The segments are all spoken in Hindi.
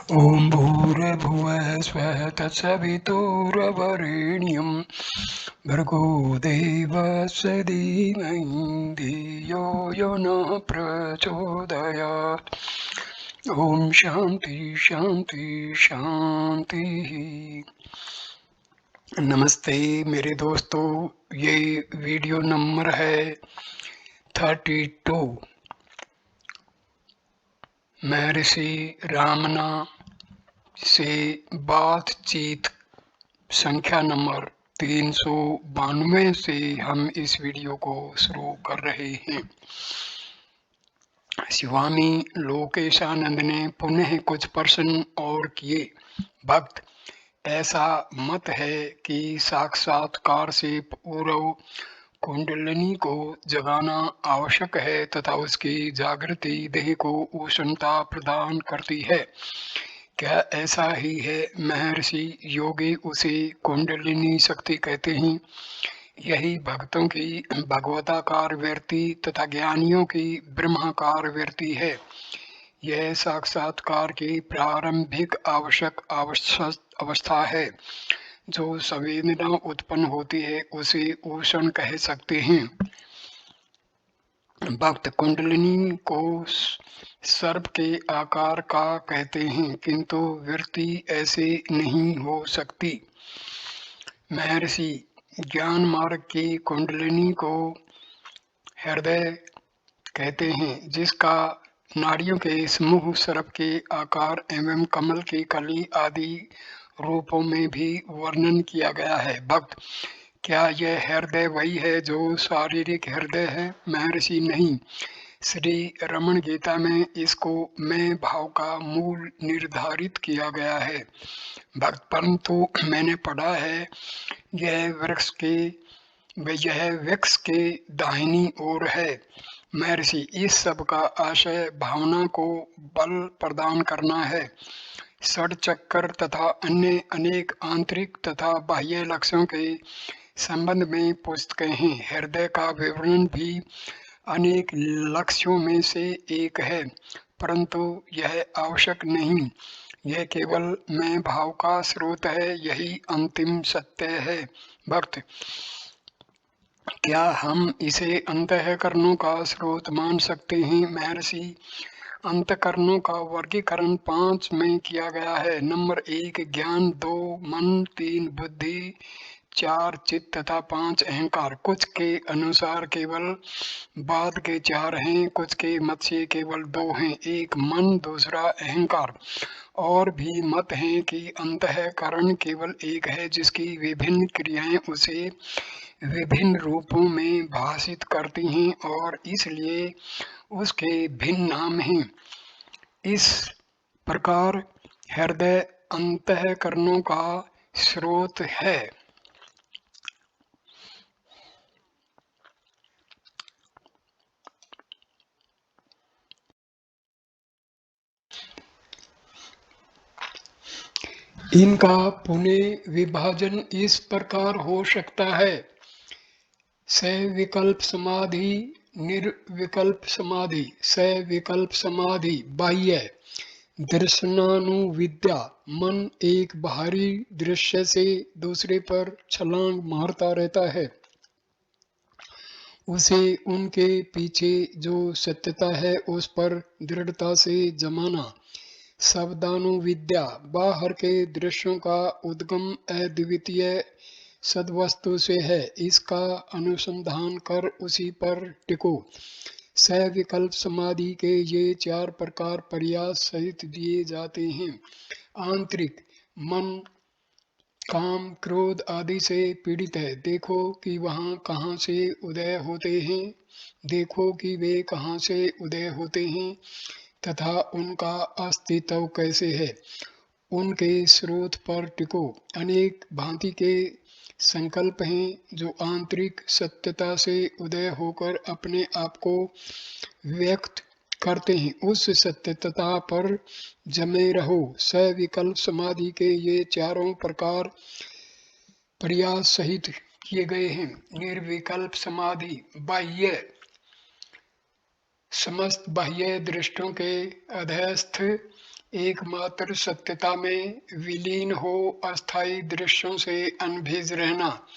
ॐ भूर्भुवः स्वः तत्सवितुर्वरेण्यं भर्गो देवस्य धीमहि धियो यो नः प्रचोदयात्। ओम शांति शांति शांति। नमस्ते मेरे दोस्तों, ये वीडियो नंबर है 32। महर्षि रामना से बातचीत संख्या नंबर 392 से हम इस वीडियो को शुरू कर रहे हैं। स्वामी लोकेशानंद ने पुनः कुछ प्रश्न और किए। भक्त, ऐसा मत है कि साक्षात्कार से पूर्व कुंडलिनी को जगाना आवश्यक है तथा उसकी जागृति देह को उष्णता प्रदान करती है। क्या ऐसा ही है? महर्षि योगी उसे कुंडलिनी शक्ति कहते हैं। यही भक्तों की भगवताकार वृत्ति तथा ज्ञानियों की ब्रह्माकार वृत्ति है। यह साक्षात्कार की प्रारंभिक आवश्यक अवस्था है। जो संवेदना उत्पन्न होती है उसे उषण कह सकते हैं। भक्त कुंडलिनी को सर्प के आकार का कहते हैं, किंतु वृत्ति ऐसे नहीं हो सकती। महर्षि ज्ञान मार्ग की कुंडलिनी को हृदय कहते हैं, जिसका नाड़ियों के समूह सर्प के आकार एवं कमल की कली आदि रूपों में भी वर्णन किया गया है। भक्त, क्या यह हृदय वही है जो शारीरिक हृदय है? महर्षि नहीं, श्री रमण गीता में इसको मैं भाव का मूल निर्धारित किया गया है। भक्त, परंतु मैंने पढ़ा है यह वृक्ष के दाहिनी ओर है। महर्षि, इस सब का आशय भावना को बल प्रदान करना है। षड चक्कर तथा अन्य अनेक आंतरिक तथा बाह्य लक्ष्यों के संबंध में पुस्तकें हैं। हृदय का विवरण भी अनेक लक्ष्यों में से एक है, परंतु यह आवश्यक नहीं। यह केवल मैं भाव का स्रोत है, यही अंतिम सत्य है। भक्त, क्या हम इसे अंतःकरणों का स्रोत मान सकते हैं? महर्षि, अंतःकरणों का वर्गीकरण 5 में किया गया है। नंबर 1 ज्ञान, 2 मन, 3 बुद्धि, 4 चित्त तथा 5 अहंकार। कुछ के अनुसार केवल बाद के 4 हैं, कुछ के मत से केवल 2 हैं, एक मन दूसरा अहंकार। और भी मत हैं कि अंतःकरण केवल एक है, जिसकी विभिन्न क्रियाएं उसे विभिन्न रूपों में भाषित करती हैं और इसलिए उसके भिन्न नाम हैं। इस प्रकार हृदय अंतःकरणों का स्रोत है। इनका पुनः विभाजन इस प्रकार हो सकता है: सविकल्प समाधि, निर्विकल्प समाधि। सविकल्प समाधि बाह्य दर्शनानुविद्या। मन एक बाहरी दृश्य से दूसरे पर छलांग मारता रहता है, उसे उनके पीछे जो सत्यता है उस पर दृढ़ता से जमाना। शब्दानुविद्या बाहर के दृश्यों का उद्गम अद्वितीय सद्वस्तु से है, इसका अनुसंधान कर उसी पर टिको। सविकल्प समाधि के ये 4 प्रकार प्रयास सहित दिए जाते हैं। आंतरिक मन काम क्रोध आदि से पीड़ित है। देखो कि वहाँ कहाँ से उदय होते हैं, देखो कि वे कहाँ से उदय होते हैं तथा उनका अस्तित्व कैसे है। उनके स्रोत पर टिको। अनेक भांति के संकल्प हैं जो आंतरिक सत्यता से उदय होकर अपने आप को व्यक्त करते हैं। उस सत्यता पर जमे रहो। सविकल्प समाधि के ये चारों प्रकार प्रयास सहित किए गए हैं। निर्विकल्प समाधि बाह्य समस्त बाह्य दृष्टियों के अधस्थ एकमात्र सत्यता में विलीन हो अस्थायी दृश्यों से अनभिज रहना।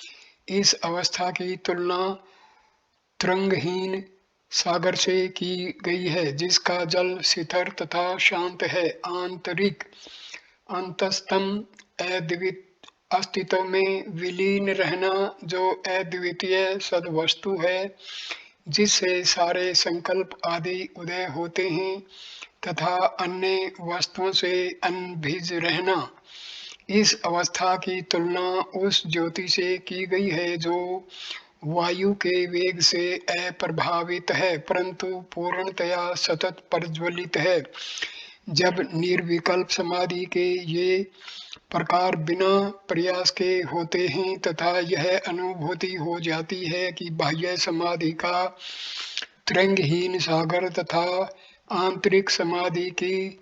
इस अवस्था की तुलना तरंगहीन सागर से की गई है, जिसका जल शिथिल तथा शांत है। आंतरिक अंतस्तम अद्वित अस्तित्व में विलीन रहना, जो अद्वितीय सद्वस्तु है, जिससे सारे संकल्प आदि उदय होते हैं, तथा अन्य वस्तुओं से अनभिज रहना। इस अवस्था की तुलना उस ज्योति से की गई है जो वायु के वेग से अप्रभावित है, परंतु पूर्णतया सतत प्रज्वलित है। जब निर्विकल्प समाधि के ये प्रकार बिना प्रयास के होते हैं तथा यह अनुभूति हो जाती है कि बाह्य समाधि का तरंगहीन सागर तथा आंतरिक समाधि की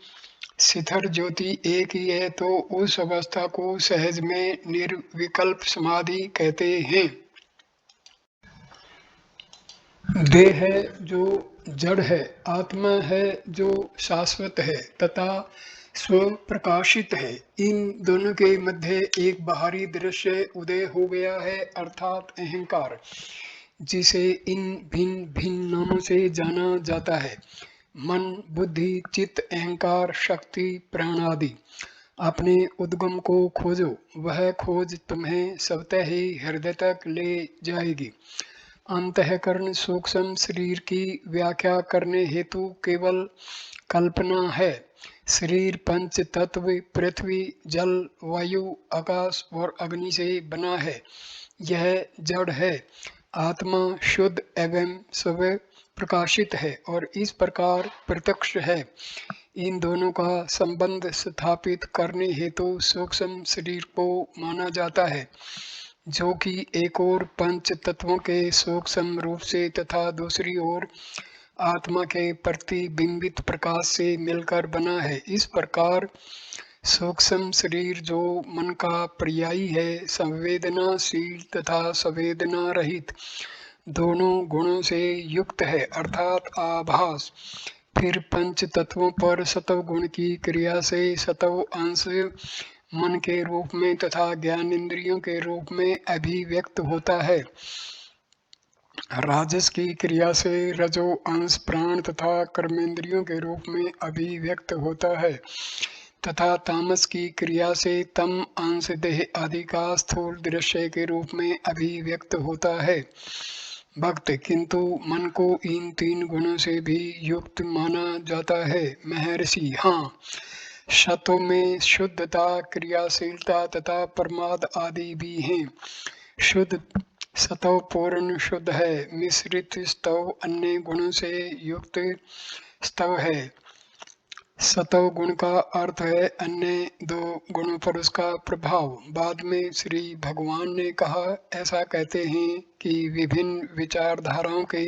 शिथिल ज्योति एक ही है, तो उस अवस्था को सहज में निर्विकल्प समाधि कहते हैं। देह है जो जड़ है, आत्मा है जो शाश्वत है तथा स्वप्रकाशित है। इन दोनों के मध्य एक बाहरी दृश्य उदय हो गया है, अर्थात अहंकार, जिसे इन भिन्न भिन्न नामों से जाना जाता है। मन, बुद्धि, चित्त, अहंकार, शक्ति, प्राण आदि। अपने उद्गम को खोजो, वह खोज तुम्हें स्वतः ही हृदय तक ले जाएगी। अंतःकरण सूक्ष्म शरीर की व्याख्या करने हेतु केवल कल्पना है। शरीर पंच तत्व पृथ्वी, जल, वायु, आकाश और अग्नि से बना है। यह जड़ है। आत्मा शुद्ध एवं स्व प्रकाशित है और इस प्रकार प्रत्यक्ष है। इन दोनों का संबंध स्थापित करने हेतु सूक्ष्म शरीर को माना जाता है, जो कि एक ओर पंच तत्वों के सूक्ष्म रूप से तथा दूसरी ओर आत्मा के प्रतिबिंबित प्रकाश से मिलकर बना है। इस प्रकार सूक्ष्म शरीर, जो मन का पर्यायी है, संवेदनाशील तथा संवेदना रहित दोनों गुणों से युक्त है, अर्थात आभास। फिर पंच तत्वों पर सत्व गुण की क्रिया से सत्व अंश मन के रूप में तथा ज्ञानेंद्रियों के रूप में अभिव्यक्त होता है। राजस की क्रिया से रजो अंश प्राण तथा कर्मेंद्रियों के रूप में अभिव्यक्त होता है तथा तामस की क्रिया से तम अंश देह आदि का स्थूल दृश्य के रूप में अभिव्यक्त होता है। भक्त किंतु मन को इन तीन गुणों से भी युक्त माना जाता है। महर्षि, हाँ, सत्व में शुद्धता, क्रियाशीलता तथा प्रमाद आदि भी हैं। शुद्ध सत्व पूर्ण शुद्ध है। मिश्रित स्तव अन्य गुणों से युक्त स्तव है। सत्व गुण का अर्थ है अन्य दो गुणों पर उसका प्रभाव। बाद में श्री भगवान ने कहा, ऐसा कहते हैं कि विभिन्न विचारधाराओं के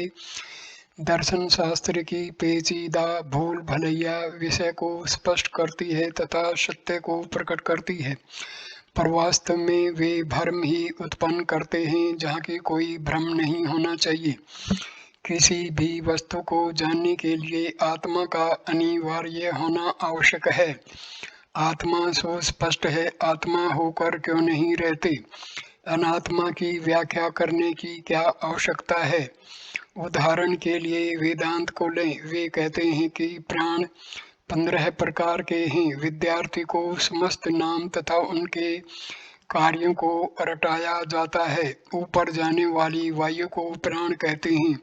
दर्शन शास्त्र की पेचीदा भूल भलैया विषय को स्पष्ट करती है तथा सत्य को प्रकट करती है, पर वास्तव में वे भ्रम ही उत्पन्न करते हैं, जहाँ की कोई भ्रम नहीं होना चाहिए। किसी भी वस्तु को जानने के लिए आत्मा का अनिवार्य होना आवश्यक है। आत्मा सुस्पष्ट है, आत्मा होकर क्यों नहीं रहते? अनात्मा की व्याख्या करने की क्या आवश्यकता है? उदाहरण के लिए वेदांत को लें। वे कहते हैं कि प्राण 15 प्रकार के हैं। विद्यार्थी को समस्त नाम तथा उनके कार्यों को रटाया जाता है। ऊपर जाने वाली वायु को प्राण कहते हैं,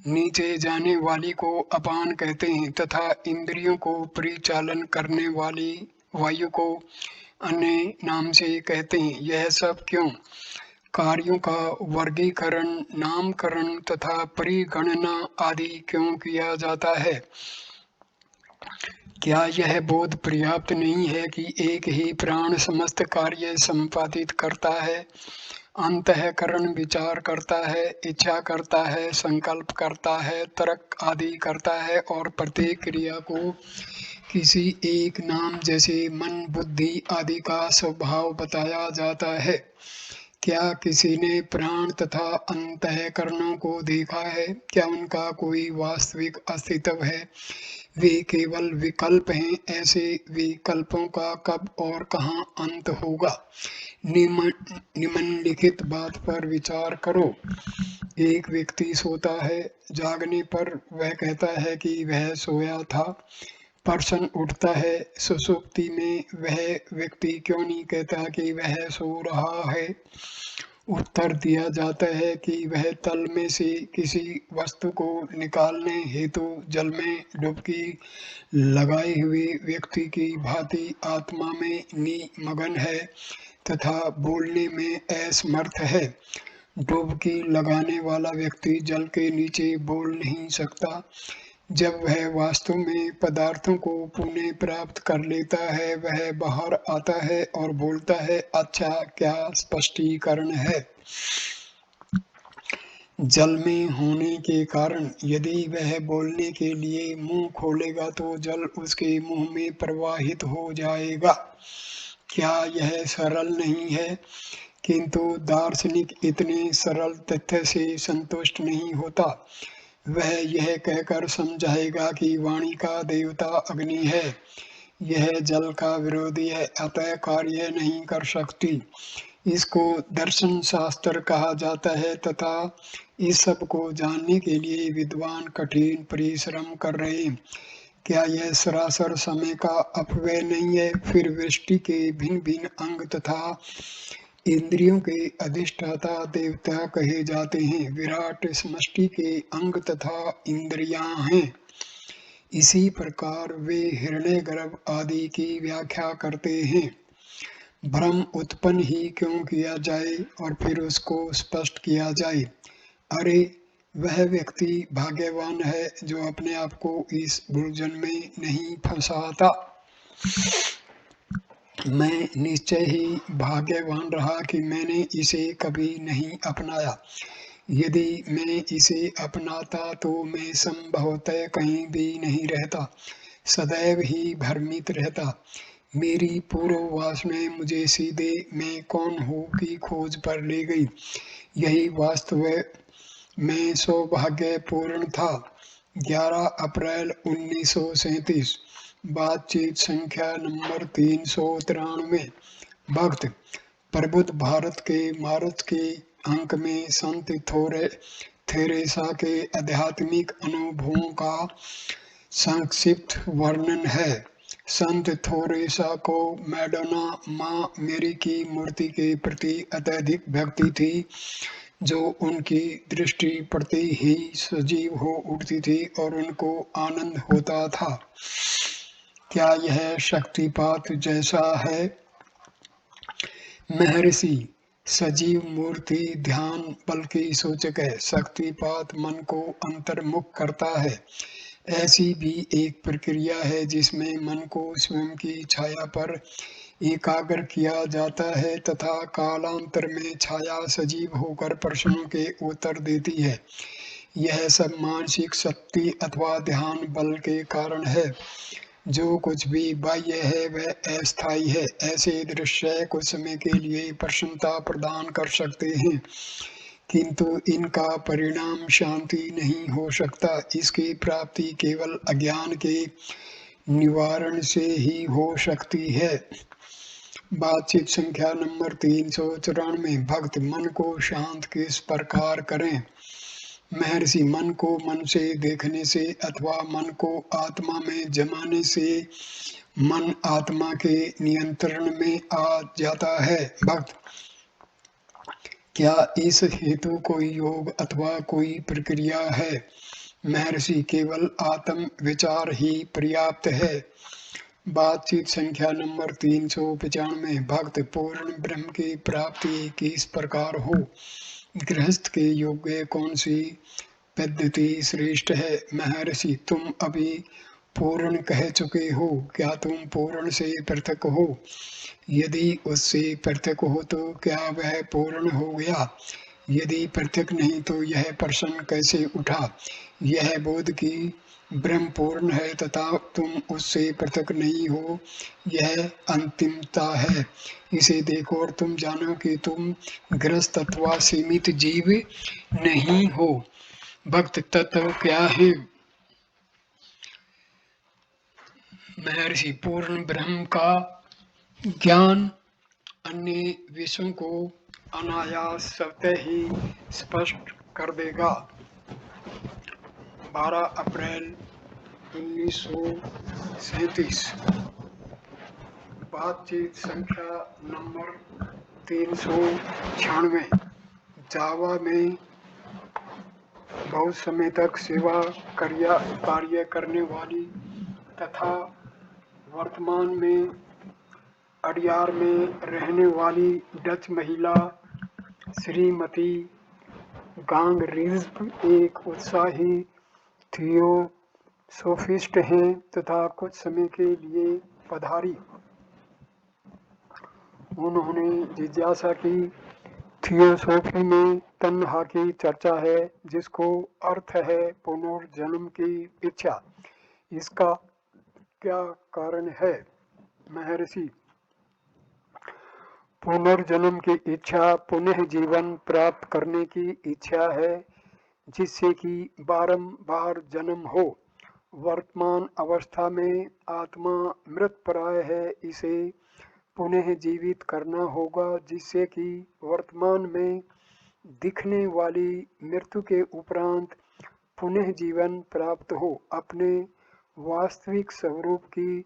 नीचे जाने वाली को अपान कहते हैं तथा इंद्रियों को परिचालन करने वाली वायु को अन्य नाम से कहते हैं। यह सब क्यों? कार्यों का वर्गीकरण, नामकरण तथा परिगणना आदि क्यों किया जाता है? क्या यह बोध पर्याप्त नहीं है कि एक ही प्राण समस्त कार्य संपादित करता है? अंतःकरण विचार करता है, इच्छा करता है, संकल्प करता है, तर्क आदि करता है और प्रत्येक क्रिया को किसी एक नाम जैसे मन, बुद्धि आदि का स्वभाव बताया जाता है। क्या किसी ने प्राण तथा अंतःकरणों को देखा है? क्या उनका कोई वास्तविक अस्तित्व है? वे केवल विकल्प हैं। ऐसे विकल्पों का कब और कहाँ अंत होगा? निम्नलिखित बात पर विचार करो। एक व्यक्ति सोता है। जागने पर वह कहता है कि वह सोया था। प्रश्न उठता है, सुषुप्ति में वह व्यक्ति क्यों नहीं कहता कि वह सो रहा है? उत्तर दिया जाता है कि वह तल में से किसी वस्तु को निकालने हेतु जल में डुबकी लगाए हुए व्यक्ति की भांति आत्मा में निमग्न है तथा बोलने में असमर्थ है। डुबकी लगाने वाला व्यक्ति जल के नीचे बोल नहीं सकता। जब वह वास्तव में पदार्थों को पुनः प्राप्त कर लेता है, वह बाहर आता है और बोलता है। अच्छा, क्या स्पष्टीकरण है? जल में होने के कारण यदि वह बोलने के लिए मुंह खोलेगा तो जल उसके मुंह में प्रवाहित हो जाएगा। क्या यह सरल नहीं है? किंतु दार्शनिक इतने सरल तथ्य से संतुष्ट नहीं होता। वह यह कहकर समझाएगा कि वाणी का देवता अग्नि है। यह जल का विरोधी है, अतः कार्य नहीं कर सकती। इसको दर्शन शास्त्र कहा जाता है तथा इस सब को जानने के लिए विद्वान कठिन परिश्रम कर रहे हैं। क्या यह सरासर समय का अपव्यय नहीं है? फिर वृष्टि के भिन्न भिन्न अंग तथा इंद्रियों के अधिष्ठाता देवता कहे जाते हैं। विराट समष्टि के अंग तथा इंद्रियां हैं। इसी प्रकार वे हिरण्यगर्भ आदि की व्याख्या करते हैं। भ्रम उत्पन्न ही क्यों किया जाए और फिर उसको स्पष्ट किया जाए? अरे, वह व्यक्ति भाग्यवान है जो अपने आप को इस उलझन में नहीं फंसाता। मैं निश्चय ही भाग्यवान रहा कि मैंने इसे कभी नहीं अपनाया। यदि मैं इसे अपनाता तो मैं संभवतः कहीं भी नहीं रहता, सदैव ही भ्रमित रहता। मेरी पूर्व वासनाएं मुझे सीधे मैं कौन हूँ की खोज पर ले गई। यही वास्तव में सौभाग्यपूर्ण था। 11 अप्रैल 1937। बातचीत संख्या नंबर 393। भक्त प्रबुद्ध भारत के मार्च के अंक में संत थेरेसा के आध्यात्मिक अनुभवों का संक्षिप्त वर्णन है। संत थेरेसा को मैडोना माँ मेरी की मूर्ति के प्रति अत्यधिक भक्ति थी, जो उनकी दृष्टि पड़ते ही सजीव हो उठती थी और उनको आनंद होता था। क्या यह शक्तिपात जैसा है? महर्षि, सजीव मूर्ति ध्यान बल की सूचक है। शक्तिपात मन को अंतर्मुख करता है। ऐसी भी एक प्रक्रिया है जिसमें मन को स्वयं की छाया पर एकाग्र किया जाता है तथा कालांतर में छाया सजीव होकर प्रश्नों के उत्तर देती है। यह सब मानसिक शक्ति अथवा ध्यान बल के कारण है। जो कुछ भी बाह्य है वह अस्थायी है। ऐसे दृश्य कुछ समय के लिए प्रसन्नता प्रदान कर सकते हैं, किंतु इनका परिणाम शांति नहीं हो सकता। इसकी प्राप्ति केवल अज्ञान के निवारण से ही हो सकती है। बातचीत संख्या नंबर 394। भक्त मन को शांत किस प्रकार करें? महर्षि, मन को मन से देखने से अथवा मन को आत्मा में जमाने से मन आत्मा के नियंत्रण में आ जाता है। भक्त, क्या इस हेतु कोई योग अथवा कोई प्रक्रिया है? महर्षि, केवल आत्म विचार ही पर्याप्त है। बातचीत संख्या नंबर 395। भक्त, पूर्ण ब्रह्म की प्राप्ति किस प्रकार हो? गृहस्थ के योग्य कौन सी पद्धति श्रेष्ठ है? महर्षि, तुम अभी पूर्ण कह चुके हो। क्या तुम पूर्ण से पृथक हो? यदि उससे पृथक हो तो क्या वह पूर्ण हो गया? यदि पृथक नहीं तो यह प्रश्न कैसे उठा? यह बोध की ब्रह्म पूर्ण है तथा तुम उससे पृथक नहीं हो, यह अंतिमता है। इसे देखो और तुम जानो कि तुम ग्रस्त अथवा सीमित जीव नहीं हो। भक्त तत्व क्या है? महर्षि, पूर्ण ब्रह्म का ज्ञान अन्य विषयों को अनायास स्वतः ही स्पष्ट कर देगा। 12 अप्रैल 1937। बातचीत संख्या नंबर 396। जावा में बहुत समय तक सेवा कार्य करने वाली तथा वर्तमान में अडयार में रहने वाली डच महिला श्रीमती गांग रिज्प एक उत्साही थियोसोफिस्ट हैं तथा कुछ समय के लिए पधारी। उन्होंने जिज्ञासा की, थियोसॉफी में तन्हा की चर्चा है जिसको अर्थ है पुनर्जन्म की इच्छा। इसका क्या कारण है? महर्षि, पुनर्जन्म की इच्छा पुनः जीवन प्राप्त करने की इच्छा है जिससे कि बारंबार जन्म हो। वर्तमान अवस्था में आत्मा मृतप्राय है, इसे पुनः जीवित करना होगा जिससे कि वर्तमान में दिखने वाली मृत्यु के उपरांत पुनः जीवन प्राप्त हो। अपने वास्तविक स्वरूप की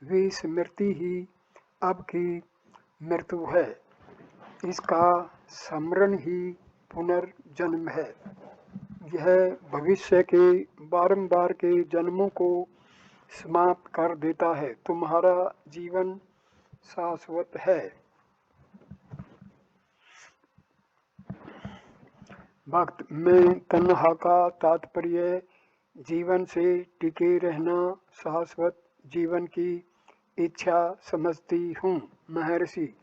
विस्मृति ही अब की मृत्यु है। इसका स्मरण ही पुनर्जन्म है। यह भविष्य के बारंबार के जन्मों को समाप्त कर देता है। तुम्हारा जीवन शाश्वत है। भक्त, मैं तन्हा का तात्पर्य जीवन से टिके रहना, शाश्वत जीवन की इच्छा समझती हूँ। महर्षि,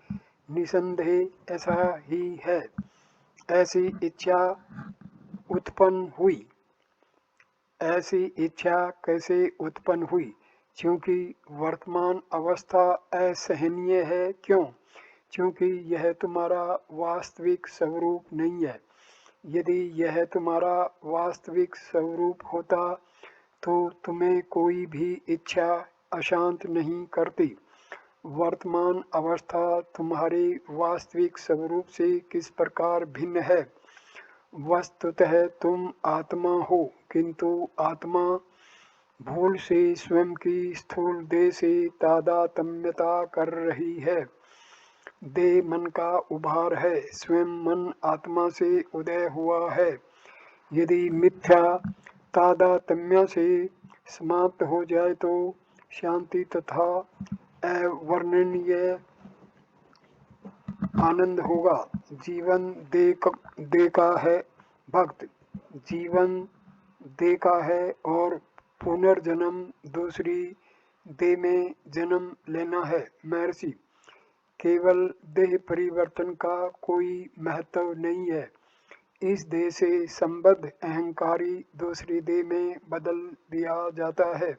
निसंदेह ऐसा ही है। ऐसी इच्छा उत्पन्न हुई। ऐसी इच्छा कैसे उत्पन्न हुई? क्योंकि वर्तमान अवस्था असहनीय है। क्यों? क्योंकि यह तुम्हारा वास्तविक स्वरूप नहीं है। यदि यह तुम्हारा वास्तविक स्वरूप होता तो तुम्हें कोई भी इच्छा अशांत नहीं करती। वर्तमान अवस्था तुम्हारे वास्तविक स्वरूप से किस प्रकार भिन्न है? वस्तुतः तुम आत्मा हो, किंतु आत्मा भूल से स्वयं की स्थूल देह से तादात्म्यता कर रही है। देह मन का उभार है, स्वयं मन आत्मा से उदय हुआ है। यदि मिथ्या तादात्म्य से समाप्त हो जाए तो शांति तथा अवर्णनीय आनंद होगा। जीवन देह का है। भक्त, जीवन देह का है और पुनर्जन्म दूसरी देह में जन्म लेना है। महर्षि, केवल देह परिवर्तन का कोई महत्व नहीं है। इस देह से संबद्ध अहंकारी दूसरी देह में बदल दिया जाता है।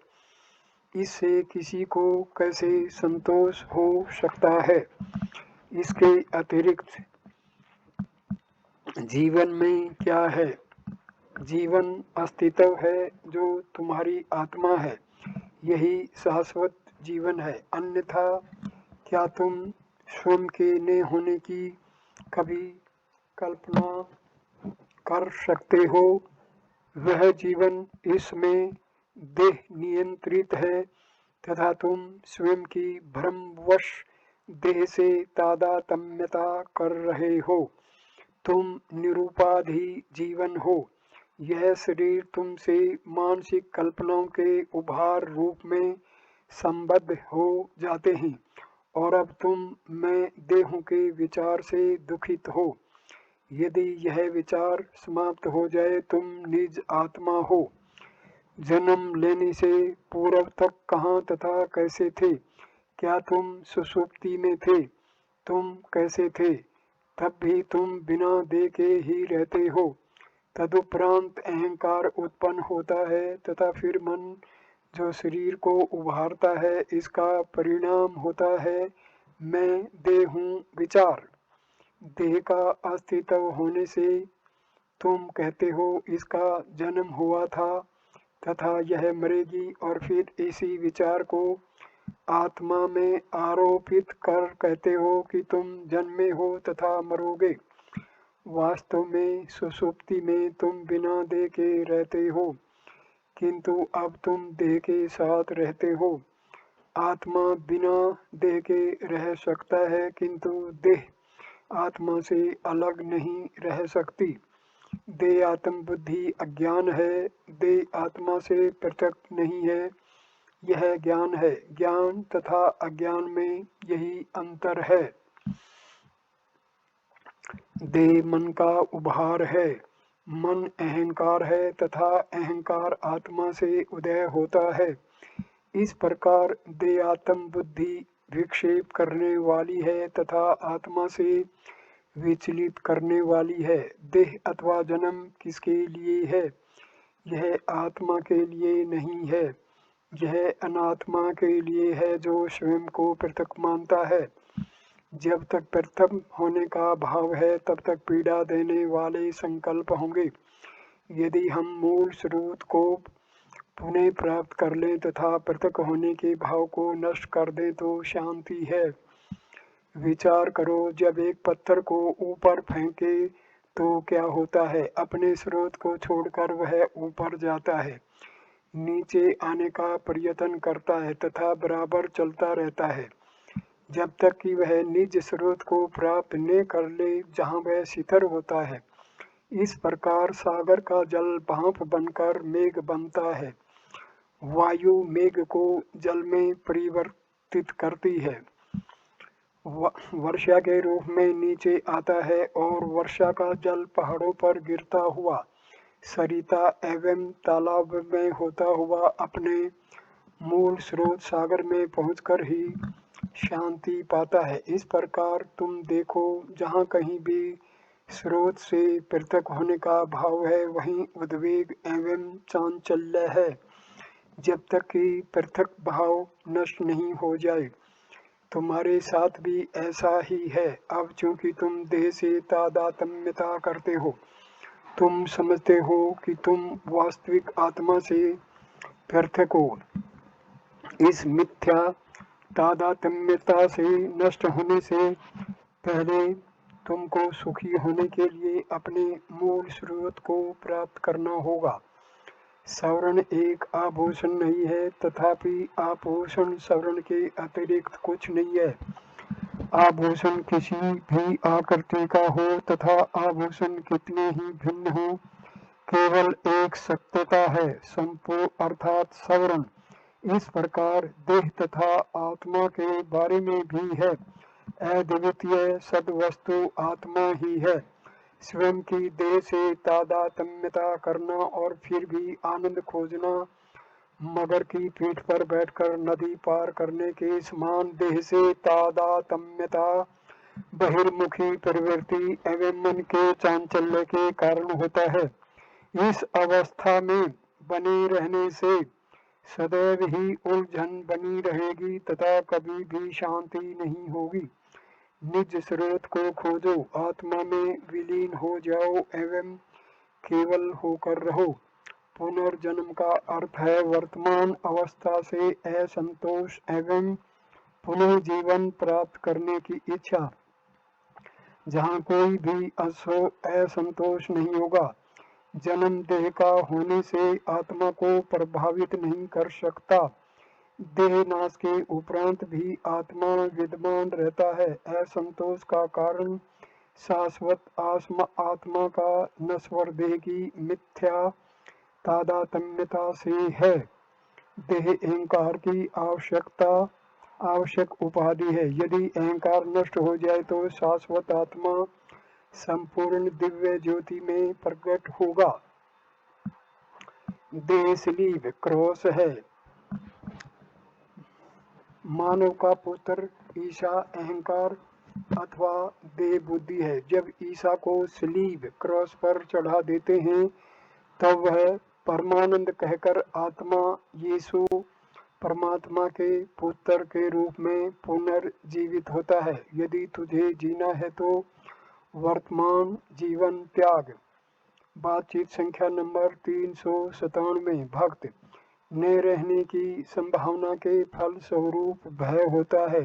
इससे किसी को कैसे संतोष हो सकता है? इसके अतिरिक्त जीवन में क्या है? जीवन अस्तित्व है जो तुम्हारी आत्मा है। यही शाश्वत जीवन है। अन्यथा क्या तुम स्वयं के न होने की कभी कल्पना कर सकते हो? वह जीवन इसमें देह नियंत्रित है तथा तुम स्वयं की भ्रमवश देह से तादात्म्यता कर रहे हो। तुम निरूपाधि जीवन हो। यह शरीर तुमसे मानसिक कल्पनाओं के उभार रूप में संबद्ध हो जाते हैं और अब तुम मैं देहों के विचार से दुखित हो। यदि यह विचार समाप्त हो जाए तुम निज आत्मा हो। जन्म लेने से पूर्व तक कहाँ तथा कैसे थे? क्या तुम सुषुप्ति में थे? तुम कैसे थे? तब भी तुम बिना देह के ही रहते हो। तदुपरांत अहंकार उत्पन्न होता है तथा फिर मन जो शरीर को उभारता है, इसका परिणाम होता है मैं देह हूँ विचार। देह का अस्तित्व होने से तुम कहते हो इसका जन्म हुआ था तथा यह मरेगी, और फिर इसी विचार को आत्मा में आरोपित कर कहते हो कि तुम जन्मे हो तथा मरोगे। वास्तव में सुषुप्ति में तुम बिना देह के रहते हो, किंतु अब तुम देह के साथ रहते हो। आत्मा बिना देह के रह सकता है, किंतु देह आत्मा से अलग नहीं रह सकती। देह आत्म बुद्धि अज्ञान है, देह आत्मा से पृथक नहीं है, यह ज्ञान है। ज्ञान तथा अज्ञान में यही अंतर है। देह मन का उभार है, मन अहंकार है तथा अहंकार आत्मा से उदय होता है। इस प्रकार देह आत्म बुद्धि विक्षेप करने वाली है तथा आत्मा से विचलित करने वाली है। देह अथवा जन्म किसके लिए है? यह आत्मा के लिए नहीं है, यह अनात्मा के लिए है जो स्वयं को पृथक मानता है। जब तक पृथक होने का भाव है तब तक पीड़ा देने वाले संकल्प होंगे। यदि हम मूल स्रोत को पुनः प्राप्त कर लें तथा पृथक होने के भाव को नष्ट कर दें तो शांति है। विचार करो, जब एक पत्थर को ऊपर फेंके तो क्या होता है? अपने स्रोत को छोड़कर वह ऊपर जाता है, नीचे आने का प्रयत्न करता है तथा बराबर चलता रहता है जब तक कि वह निज स्रोत को प्राप्त न कर ले जहाँ वह शिथिल होता है। इस प्रकार सागर का जल भाप बनकर मेघ बनता है। वायु मेघ को जल में परिवर्तित करती है, वर्षा के रूप में नीचे आता है और वर्षा का जल पहाड़ों पर गिरता हुआ सरिता एवं तालाब में होता हुआ अपने मूल स्रोत सागर में पहुंचकर ही शांति पाता है। इस प्रकार तुम देखो, जहाँ कहीं भी स्रोत से पृथक होने का भाव है वहीं उद्वेग एवं चांचल्य है। जब तक कि पृथक भाव नष्ट नहीं हो जाए। तुम्हारे साथ भी ऐसा ही है। अब चूंकि तुम देह से तादात्म्यता करते हो, तुम समझते हो कि तुम वास्तविक आत्मा से पृथक हो। इस मिथ्या तादात्म्यता से नष्ट होने से पहले तुमको सुखी होने के लिए अपने मूल स्रोत को प्राप्त करना होगा। स्वर्ण एक आभूषण नहीं है, तथापि आभूषण स्वर्ण के अतिरिक्त कुछ नहीं है। आभूषण किसी भी आकृति का हो तथा आभूषण कितने ही भिन्न हो, केवल एक सत्यता है, संपूर्ण अर्थात स्वर्ण। इस प्रकार देह तथा आत्मा के बारे में भी है। अद्वितीय सद्वस्तु आत्मा ही है। स्वयं की देह से तादात्म्यता करना और फिर भी आनंद खोजना मगर की पीठ पर बैठकर नदी पार करने के समान देह से तादात्म्यता बहिर्मुखी प्रवृत्ति एवं मन के चांचल्य के कारण होता है। इस अवस्था में बने रहने से सदैव ही उलझन बनी रहेगी तथा कभी भी शांति नहीं होगी। निज स्रोत को खोजो, आत्मा में विलीन हो जाओ एवं केवल होकर रहो। पुनर्जन्म का अर्थ है वर्तमान अवस्था से असंतोष एवं पुनः जीवन प्राप्त करने की इच्छा, जहाँ कोई भी असंतोष नहीं होगा। जन्म देह का होने से आत्मा को प्रभावित नहीं कर सकता। देह नाश के उपरांत भी आत्मा विद्यमान रहता है। असंतोष का कारण शाश्वत आत्मा का नश्वर देह की मिथ्या तादात्म्यता से है। देह अहंकार की आवश्यक उपाधि है। यदि अहंकार नष्ट हो जाए तो शाश्वत आत्मा संपूर्ण दिव्य ज्योति में प्रकट होगा। देह स्लीव क्रॉस है। मानव का पुत्र ईशा अहंकार अथवा देह बुद्धि है। जब ईसा को सलीब क्रॉस पर चढ़ा देते हैं तब वह परमानंद कहकर आत्मा यीशु परमात्मा के पुत्र के रूप में पुनर्जीवित होता है। यदि तुझे जीना है तो वर्तमान जीवन त्याग। बातचीत संख्या नंबर 397। भक्त ने रहने की संभावना के फल स्वरूप भय होता है।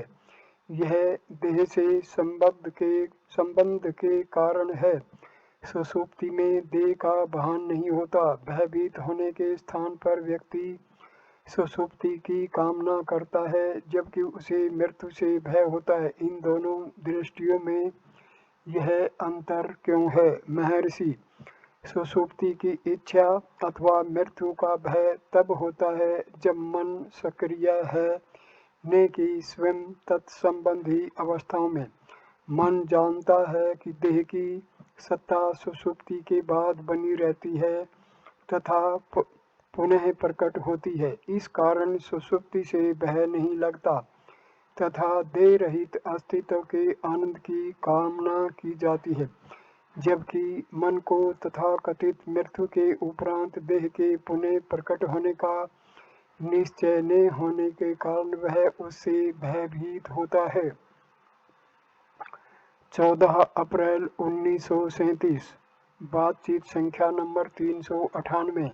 यह देह से संबंध के कारण है। सुषुप्ति में देह का भान नहीं होता। भयभीत होने के स्थान पर व्यक्ति सुषुप्ति की कामना करता है जबकि उसे मृत्यु से भय होता है। इन दोनों दृष्टियों में यह अंतर क्यों है? महर्षि, सुषुप्ति की इच्छा अथवा मृत्यु का भय तब होता है जब मन सक्रिय है न कि स्वयं तत्संबंधी अवस्थाओं में। मन जानता है कि देह की सत्ता सुषुप्ति के बाद बनी रहती है तथा पुनः प्रकट होती है। इस कारण सुषुप्ति से भय नहीं लगता तथा देह रहित अस्तित्व के आनंद की कामना की जाती है। जबकि मन को तथाकथित मृत्यु के उपरांत देह के पुनः प्रकट होने का निश्चय न होने के कारण वह उससे भयभीत होता है। 14 अप्रैल 1937। बातचीत संख्या नंबर 398।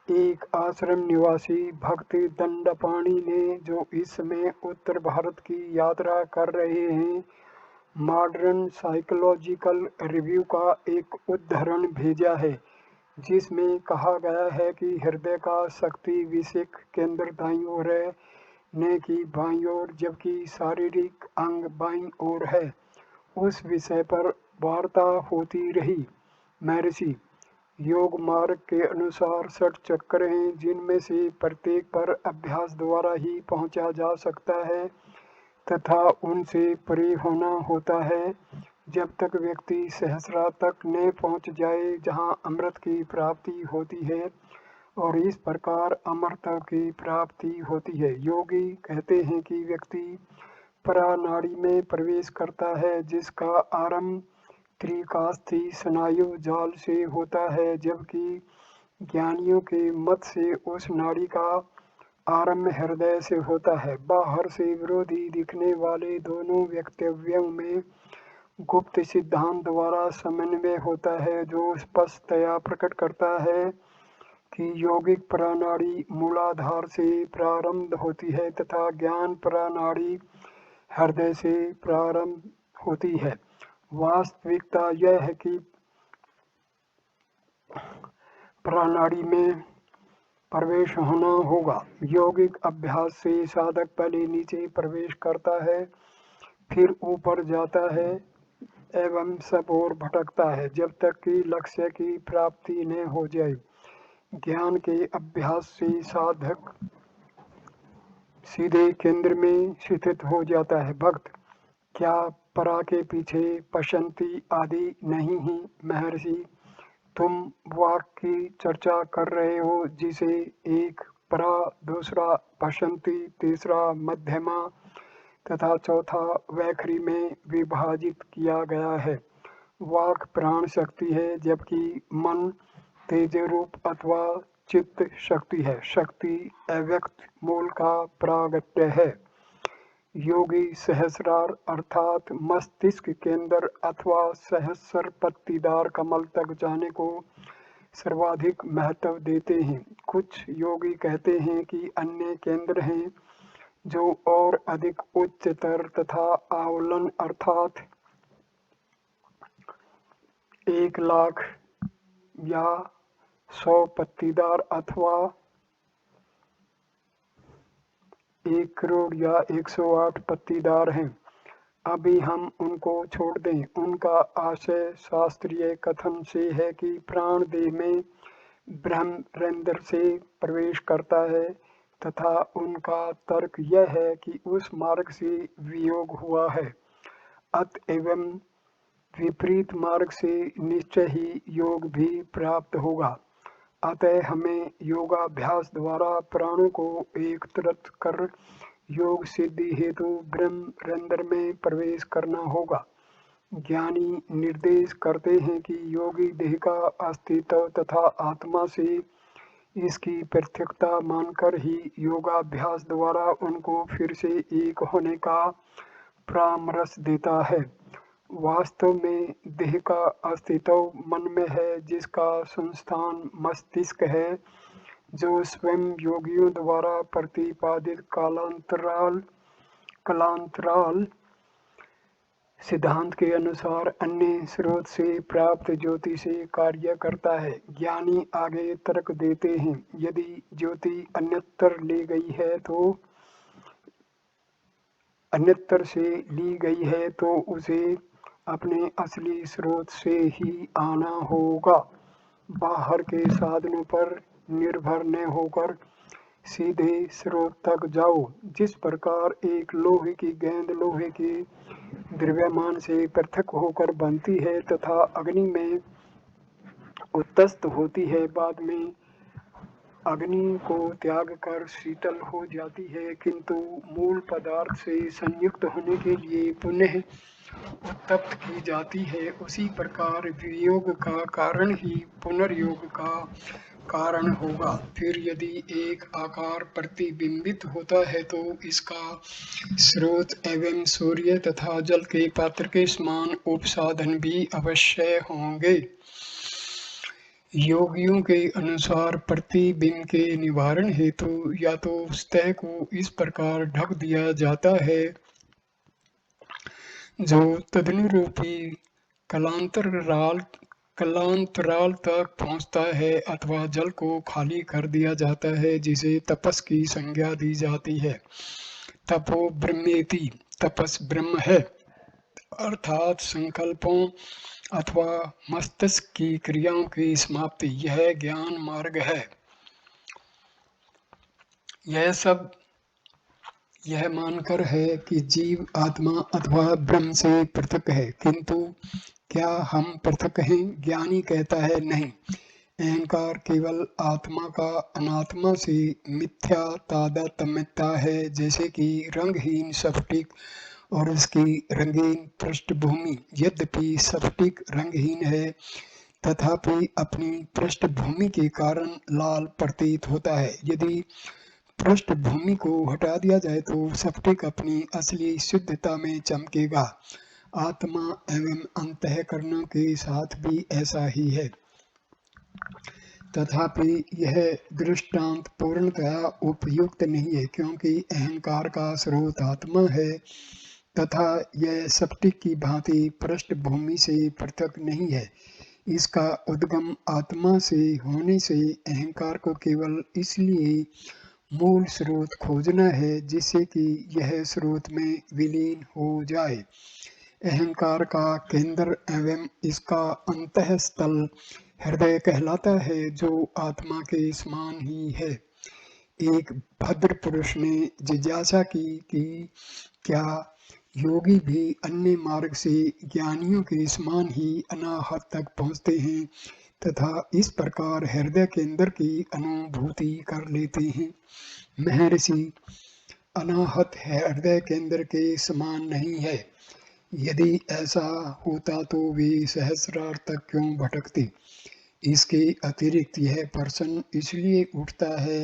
एक आश्रम निवासी भक्त दंडपाणि ने, जो इस समय उत्तर भारत की यात्रा कर रहे हैं, मॉडर्न साइकोलॉजिकल रिव्यू का एक उद्धरण भेजा है जिसमें कहा गया है कि हृदय का शक्ति विषयक केंद्र दाईं ओर है न कि बाईं ओर, जबकि शारीरिक अंग बाईं ओर है। उस विषय पर वार्ता होती रही। महर्षि, योग मार्ग के अनुसार 60 चक्र हैं जिनमें से प्रत्येक पर अभ्यास द्वारा ही पहुंचा जा सकता है तथा उनसे परे होना होता है जब तक व्यक्ति सहस्रा तक न पहुंच जाए जहां अमृत की प्राप्ति होती है और इस प्रकार अमरता की प्राप्ति होती है। योगी कहते हैं कि व्यक्ति परानाड़ी में प्रवेश करता है जिसका आरंभ त्रिकास्थी स्नायु जाल से होता है, जबकि ज्ञानियों के मत से उस नाड़ी का आरंभ हृदय से होता है। बाहर से विरोधी दिखने वाले दोनों वक्तव्यों में गुप्त सिद्धांत द्वारा समन्वय होता है जो स्पष्टतया प्रकट करता है कि यौगिक प्रणाली मूलाधार से प्रारंभ होती है तथा ज्ञान प्रणाली हृदय से प्रारंभ होती है। वास्तविकता यह है कि प्रणाली में प्रवेश होना होगा। यौगिक अभ्यास से साधक पहले नीचे प्रवेश करता है, फिर ऊपर जाता है एवं सब ओर भटकता है जब तक कि लक्ष्य की प्राप्ति न हो जाए। ज्ञान के अभ्यास से साधक सीधे केंद्र में स्थित हो जाता है। भक्त, क्या परा के पीछे पश्यंती आदि नहीं ही? महर्षि, तुम वाक की चर्चा कर रहे हो जिसे एक परा, दूसरा पश्यंती, तीसरा मध्यमा तथा चौथा वैखरी में विभाजित किया गया है। वाक प्राण शक्ति है जबकि मन तेज रूप अथवा चित्त शक्ति है। शक्ति अव्यक्त मूल का प्रागट्य है। योगी सहस्रार अर्थात मस्तिष्क केंद्र अथवा सहस्र पत्तीदार कमल तक जाने को सर्वाधिक महत्व देते हैं। कुछ योगी कहते हैं कि अन्य केंद्र हैं जो और अधिक उच्चतर तथा आंवलन अर्थात 1,00,000 या 100 पत्तीदार अथवा 1 करोड़ या 108 पत्तीदार हैं। अभी हम उनको छोड़ दें। उनका आशय शास्त्रीय कथन से है कि प्राण देह में ब्रह्मरंध्र से प्रवेश करता है तथा उनका तर्क यह है कि उस मार्ग से वियोग हुआ है, अतएव विपरीत मार्ग से निश्चय ही योग भी प्राप्त होगा। अतः हमें योगाभ्यास द्वारा प्राणों को एकत्रित कर योग सिद्धि हेतु ब्रह्म रंध्र में प्रवेश करना होगा। ज्ञानी निर्देश करते हैं कि योगी देह का अस्तित्व तथा आत्मा से इसकी पृथकता मानकर ही योगाभ्यास द्वारा उनको फिर से एक होने का परामर्श देता है। वास्तव में देह का अस्तित्व मन में है, जिसका संस्थान मस्तिष्क है, जो स्वयं योगियों द्वारा प्रतिपादित कालांतराल सिद्धांत के अनुसार अन्य स्रोत से प्राप्त ज्योति से कार्य करता है। ज्ञानी आगे तर्क देते हैं, यदि ज्योति अन्यत्र से ली गई है तो उसे अपने असली स्रोत से ही आना होगा। बाहर के साधनों पर निर्भर न होकर सीधे स्रोत तक जाओ। जिस प्रकार एक लोहे की गेंद लोहे के द्रव्यमान से पृथक होकर बनती है तथा अग्नि में उत्तस्त होती है, बाद में अग्नि को त्याग कर शीतल हो जाती है, किंतु मूल पदार्थ से संयुक्त होने के लिए पुनः उत्तप्त की जाती है, उसी प्रकार वियोग का कारण ही पुनर्योग का कारण होगा। फिर यदि एक आकार प्रतिबिंबित होता है तो इसका स्रोत एवं सूर्य तथा जल के पात्र के समान उपसाधन भी अवश्य होंगे। योगियों के अनुसार प्रतिबिंब के निवारण हेतु या तो सतह को इस प्रकार ढक दिया जाता है जो तदनुरूपी कलांतराल तक पहुँचता है, अथवा जल को खाली कर दिया जाता है, जिसे तपस की संज्ञा दी जाती है। तपो ब्रह्मेति, तपस ब्रह्म है, अर्थात संकल्पों अथवा मस्तिष्क की क्रियाओं की समाप्ति, यह ज्ञान मार्ग है। यह सब यह मानकर है कि जीव आत्मा अथवा ब्रह्म से पृथक है, किंतु क्या हम पृथक हैं? ज्ञानी कहता है नहीं। अहंकार केवल आत्मा का अनात्मा से मिथ्या तादात्म्यता है, जैसे कि रंगहीन स्फटिक और उसकी रंगीन पृष्ठभूमि। यद्यपि स्फटिक रंगहीन है, तथापि अपनी पृष्ठभूमि के कारण लाल प्रतीत होता है। यदि पृष्ठभूमि को हटा दिया जाए तो स्फटिक अपनी असली शुद्धता में चमकेगा। आत्मा एवं अंतःकरणों के साथ भी ऐसा ही है। तथापि यह दृष्टांत पूर्णतया उपयुक्त नहीं है, क्योंकि अहंकार का स्रोत आत्मा है तथा यह स्फटिक की भांति पृष्ठभूमि से पृथक नहीं है। इसका उद्गम आत्मा से होने से अहंकार को केवल इसलिए मूल स्रोत खोजना है जिससे कि यह स्रोत में विलीन हो जाए। अहंकार का केंद्र एवं इसका अंतःस्थल हृदय कहलाता है, जो आत्मा के समान ही है। एक भद्र पुरुष ने जिज्ञासा की कि क्या योगी भी अन्य मार्ग से ज्ञानियों के समान ही अनाहत तक पहुँचते हैं तथा इस प्रकार हृदय केंद्र की अनुभूति कर लेते हैं? महर्षि, अनाहत हृदय केंद्र के समान नहीं है। यदि ऐसा होता तो वे सहस्रार तक क्यों भटकते? इसके अतिरिक्त यह प्रश्न इसलिए उठता है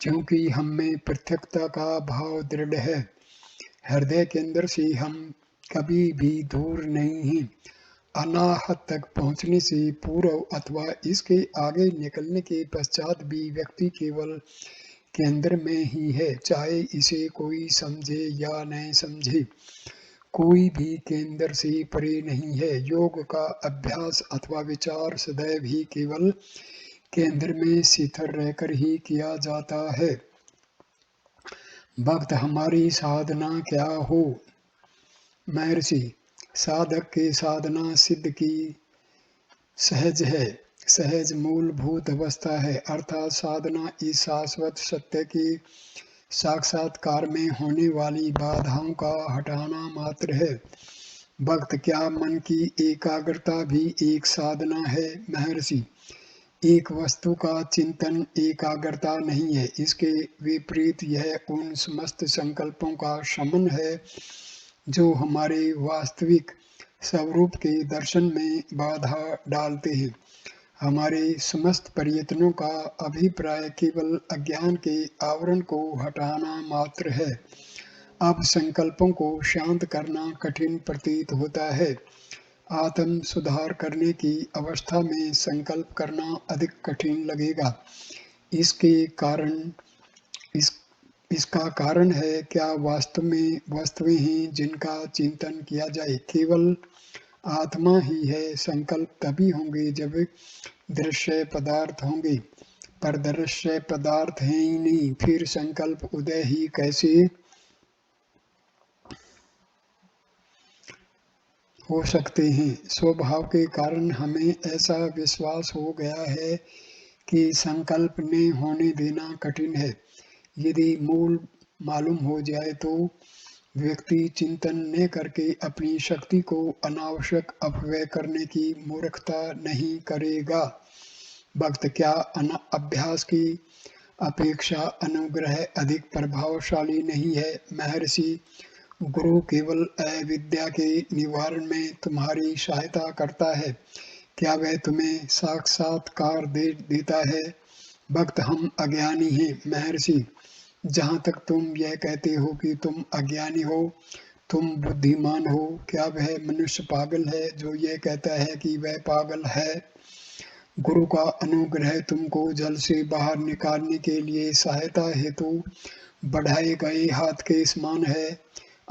क्योंकि हम में पृथकता का भाव दृढ़ है। हृदय केंद्र से हम कभी भी दूर नहीं हैं। अनाहत तक पहुँचने से पूर्व अथवा इसके आगे निकलने के पश्चात भी व्यक्ति केवल केंद्र में ही है, चाहे इसे कोई समझे या न समझे। कोई भी केंद्र से परे नहीं है। योग का अभ्यास अथवा विचार सदैव ही केवल केंद्र में स्थिर रहकर ही किया जाता है। भक्त, हमारी साधना क्या हो? महर्षि, साधक के साधना सिद्ध की सहज है, सहज मूलभूत अवस्था है, अर्थात साधना इस शाश्वत सत्य के साक्षात्कार में होने वाली बाधाओं का हटाना मात्र है। भक्त, क्या मन की एकाग्रता भी एक साधना है? महर्षि, एक वस्तु का चिंतन एकाग्रता नहीं है, इसके विपरीत यह उन समस्त संकल्पों का शमन है जो हमारे वास्तविक स्वरूप के दर्शन में बाधा डालते हैं। हमारे समस्त प्रयत्नों का अभिप्राय केवल अज्ञान के आवरण को हटाना मात्र है। अब संकल्पों को शांत करना कठिन प्रतीत होता है। आत्म सुधार करने की अवस्था में संकल्प करना अधिक कठिन लगेगा। इसके कारण इस इसका कारण है क्या वास्तव में वस्तुएं हैं जिनका चिंतन किया जाए। केवल आत्मा ही है। संकल्प तभी होंगे जब दृश्य पदार्थ होंगे, पर दृश्य पदार्थ हैं ही नहीं, फिर संकल्प उदय ही कैसे हो सकते हैं। स्वभाव के कारण हमें ऐसा विश्वास हो गया है कि संकल्प ने होने देना कठिन है। यदि मूल मालूम हो जाए तो व्यक्ति चिंतन न करके अपनी शक्ति को अनावश्यक अपव्यय करने की मूर्खता नहीं करेगा। भक्त क्या अभ्यास की अपेक्षा अनुग्रह अधिक प्रभावशाली नहीं है। महर्षि गुरु केवल अविद्या के निवारण में तुम्हारी सहायता करता है, क्या वह तुम्हें साक्षात्कार दे देता है। भक्त हम अज्ञानी हैं। महर्षि जहाँ तक तुम यह कहते हो कि तुम अज्ञानी हो, तुम बुद्धिमान हो, क्या वह मनुष्य पागल है जो यह कहता है कि वह पागल है। गुरु का अनुग्रह तुमको जल से बाहर निकालने के लिए सहायता हेतु बढ़ाए गए हाथ के समान है,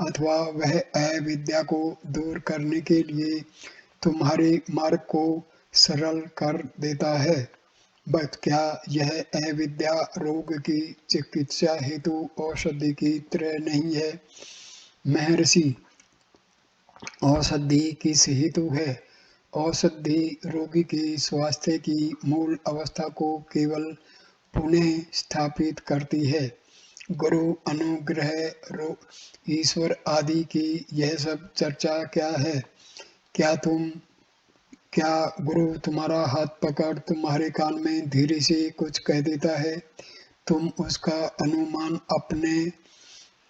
अथवा वह अविद्या को दूर करने के लिए तुम्हारे मार्ग को सरल कर देता है। बट क्या यह अविद्या रोग की चिकित्सा हेतु औषधि की तरह नहीं है। महर्षि औषधि किस हेतु है। औषधि रोगी के स्वास्थ्य की मूल अवस्था को केवल पुनः स्थापित करती है। गुरु अनुग्रह ईश्वर आदि की यह सब चर्चा क्या है। क्या गुरु तुम्हारा हाथ पकड़ तुम्हारे कान में धीरे से कुछ कह देता है, तुम उसका अनुमान अपने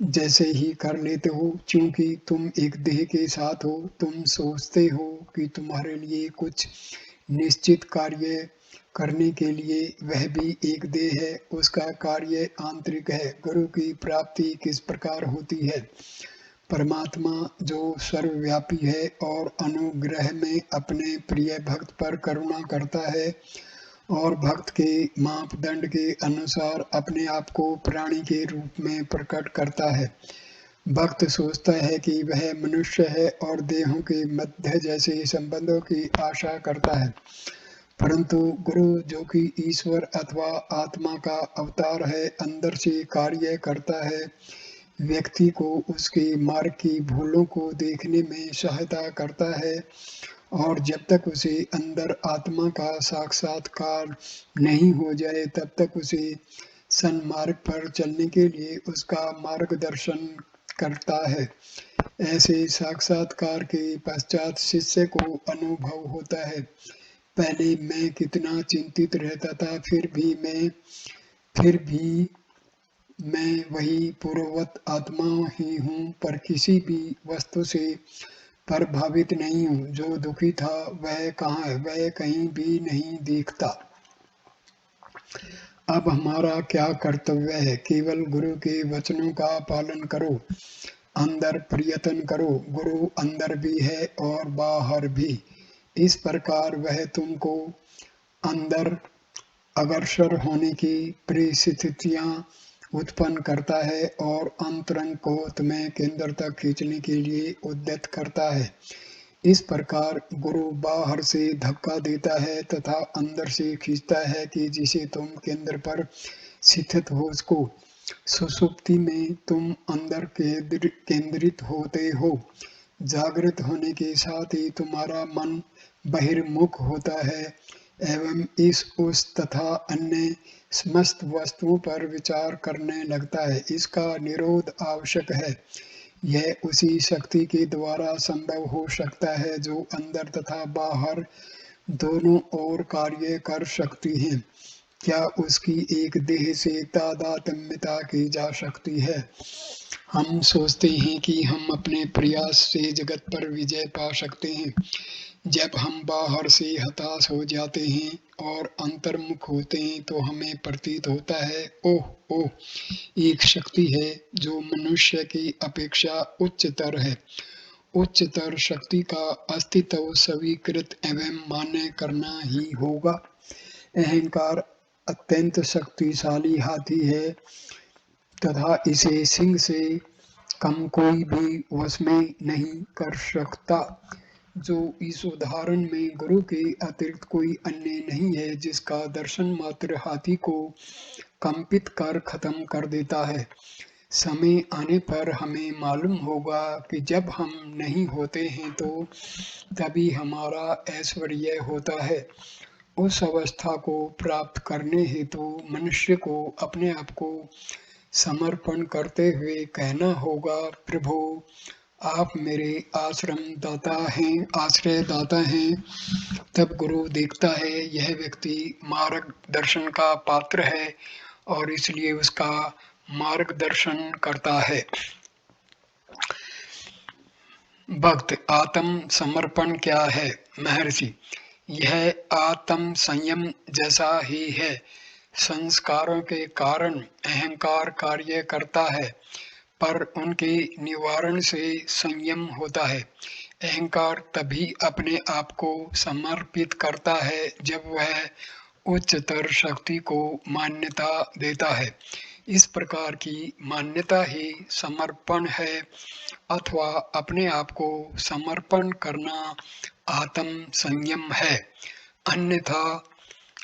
जैसे ही कर लेते हो। क्योंकि तुम एक देह के साथ हो, तुम सोचते हो कि तुम्हारे लिए कुछ निश्चित कार्य करने के लिए वह भी एक देह है, उसका कार्य आंतरिक है। गुरु की प्राप्ति किस प्रकार होती है। परमात्मा जो सर्वव्यापी है और अनुग्रह में अपने प्रिय भक्त पर करुणा करता है और भक्त के मापदंड के अनुसार अपने आप को प्राणी के रूप में प्रकट करता है। भक्त सोचता है कि वह मनुष्य है और देहों के मध्य जैसे संबंधों की आशा करता है, परंतु गुरु जो कि ईश्वर अथवा आत्मा का अवतार है, अंदर से कार्य करता है, व्यक्ति को उसके मार्ग की भूलों को देखने में सहायता करता है, और जब तक उसे अंदर आत्मा का साक्षात्कार नहीं हो जाए तब तक उसे सन्मार्ग पर चलने के लिए उसका मार्गदर्शन करता है। ऐसे साक्षात्कार के पश्चात शिष्य को अनुभव होता है, पहले मैं कितना चिंतित रहता था, फिर भी मैं वही पूर्ववत आत्मा ही हूँ, पर किसी भी वस्तु से प्रभावित नहीं हूँ। जो दुखी था वह कहाँ है, वह कहीं भी नहीं दिखता। अब हमारा क्या कर्तव्य है। केवल गुरु के वचनों का पालन करो, अंदर प्रयत्न करो। गुरु अंदर भी है और बाहर भी। इस प्रकार वह तुमको अंदर अग्रसर होने की परिस्थितियां उत्पन्न करता है और अंतरंग को तुम्हें केंद्र तक खींचने के लिए उद्यत करता है। इस प्रकार गुरु बाहर से धक्का देता है तथा अंदर से खींचता है कि जिसे तुम केंद्र पर स्थित हो उसको। सुषुप्ति में तुम अंदर केंद्रित होते हो। जागृत होने के साथ ही तुम्हारा मन बहिर्मुख होता है एवं इस उस तथा अन्य समस्त वस्तुओं पर विचार करने लगता है। इसका निरोध आवश्यक है। यह उसी शक्ति के द्वारा संभव हो सकता है जो अंदर तथा बाहर दोनों ओर कार्य कर सकती हैं। क्या उसकी एक देह से तादात्म्यता की जा सकती है? हम सोचते हैं कि हम अपने प्रयास से जगत पर विजय पा सकते हैं। जब हम बाहर से हताश हो जाते हैं और अंतर्मुख होते हैं तो हमें प्रतीत होता है, ओह ओह, एक शक्ति है जो मनुष्य की अपेक्षा उच्चतर है। उच्चतर शक्ति का अस्तित्व स्वीकृत एवं मान्य करना ही होगा। अहंकार अत्यंत शक्तिशाली हाथी है तथा इसे सिंह से कम कोई भी वश में नहीं कर सकता। जो इस उदाहरण में गुरु के अतिरिक्त कोई अन्य नहीं है, जिसका दर्शन मात्र हाथी को कंपित कर खत्म कर देता है। समय आने पर हमें मालूम होगा कि जब हम नहीं होते हैं तो तभी हमारा ऐश्वर्य होता है। उस अवस्था को प्राप्त करने हेतु मनुष्य को अपने आप को समर्पण करते हुए कहना होगा, प्रभु आप मेरे आश्रय दाता हैं। तब गुरु देखता है यह व्यक्ति मार्गदर्शन का पात्र है और इसलिए उसका मार्गदर्शन करता है। भक्त आत्म समर्पण क्या है? महर्षि, यह आत्म संयम जैसा ही है। संस्कारों के कारण अहंकार कार्य करता है, पर उनके निवारण से संयम होता है। अहंकार तभी अपने आप को समर्पित करता है जब वह उच्चतर शक्ति को मान्यता देता है। इस प्रकार की मान्यता ही समर्पण है, अथवा अपने आप को समर्पण करना आत्म संयम है। अन्यथा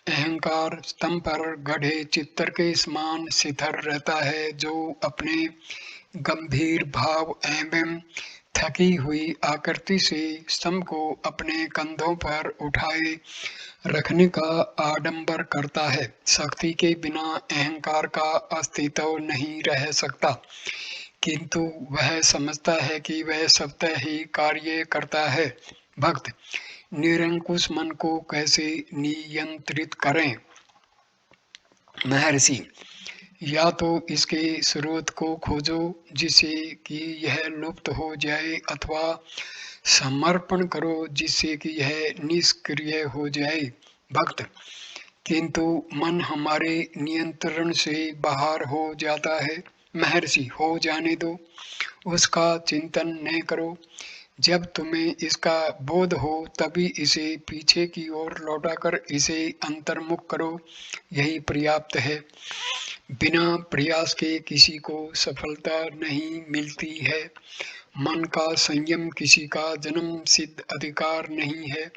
अहंकार स्तंभ पर गढ़े चित्तर के समान शिथिल रहता है, जो अपने गंभीर भाव एवं थकी हुई आकृति से स्तंभ को अपने कंधों पर उठाए रखने का आडंबर करता है। शक्ति के बिना अहंकार का अस्तित्व नहीं रह सकता, किंतु वह समझता है कि वह स्वतः ही कार्य करता है। भक्त निरंकुश मन को कैसे नियंत्रित करें? महर्षि, या तो इसके स्रोत को खोजो जिससे कि यह लुप्त हो जाए, अथवा समर्पण करो जिससे कि यह निष्क्रिय हो जाए। भक्त, किंतु मन हमारे नियंत्रण से बाहर हो जाता है। महर्षि, हो जाने दो, उसका चिंतन न करो। जब तुम्हें इसका बोध हो तभी इसे पीछे की ओर लौटाकर इसे अंतर्मुख करो, यही पर्याप्त है। बिना प्रयास के किसी को सफलता नहीं मिलती है। मन का संयम किसी का जन्म सिद्ध अधिकार नहीं है।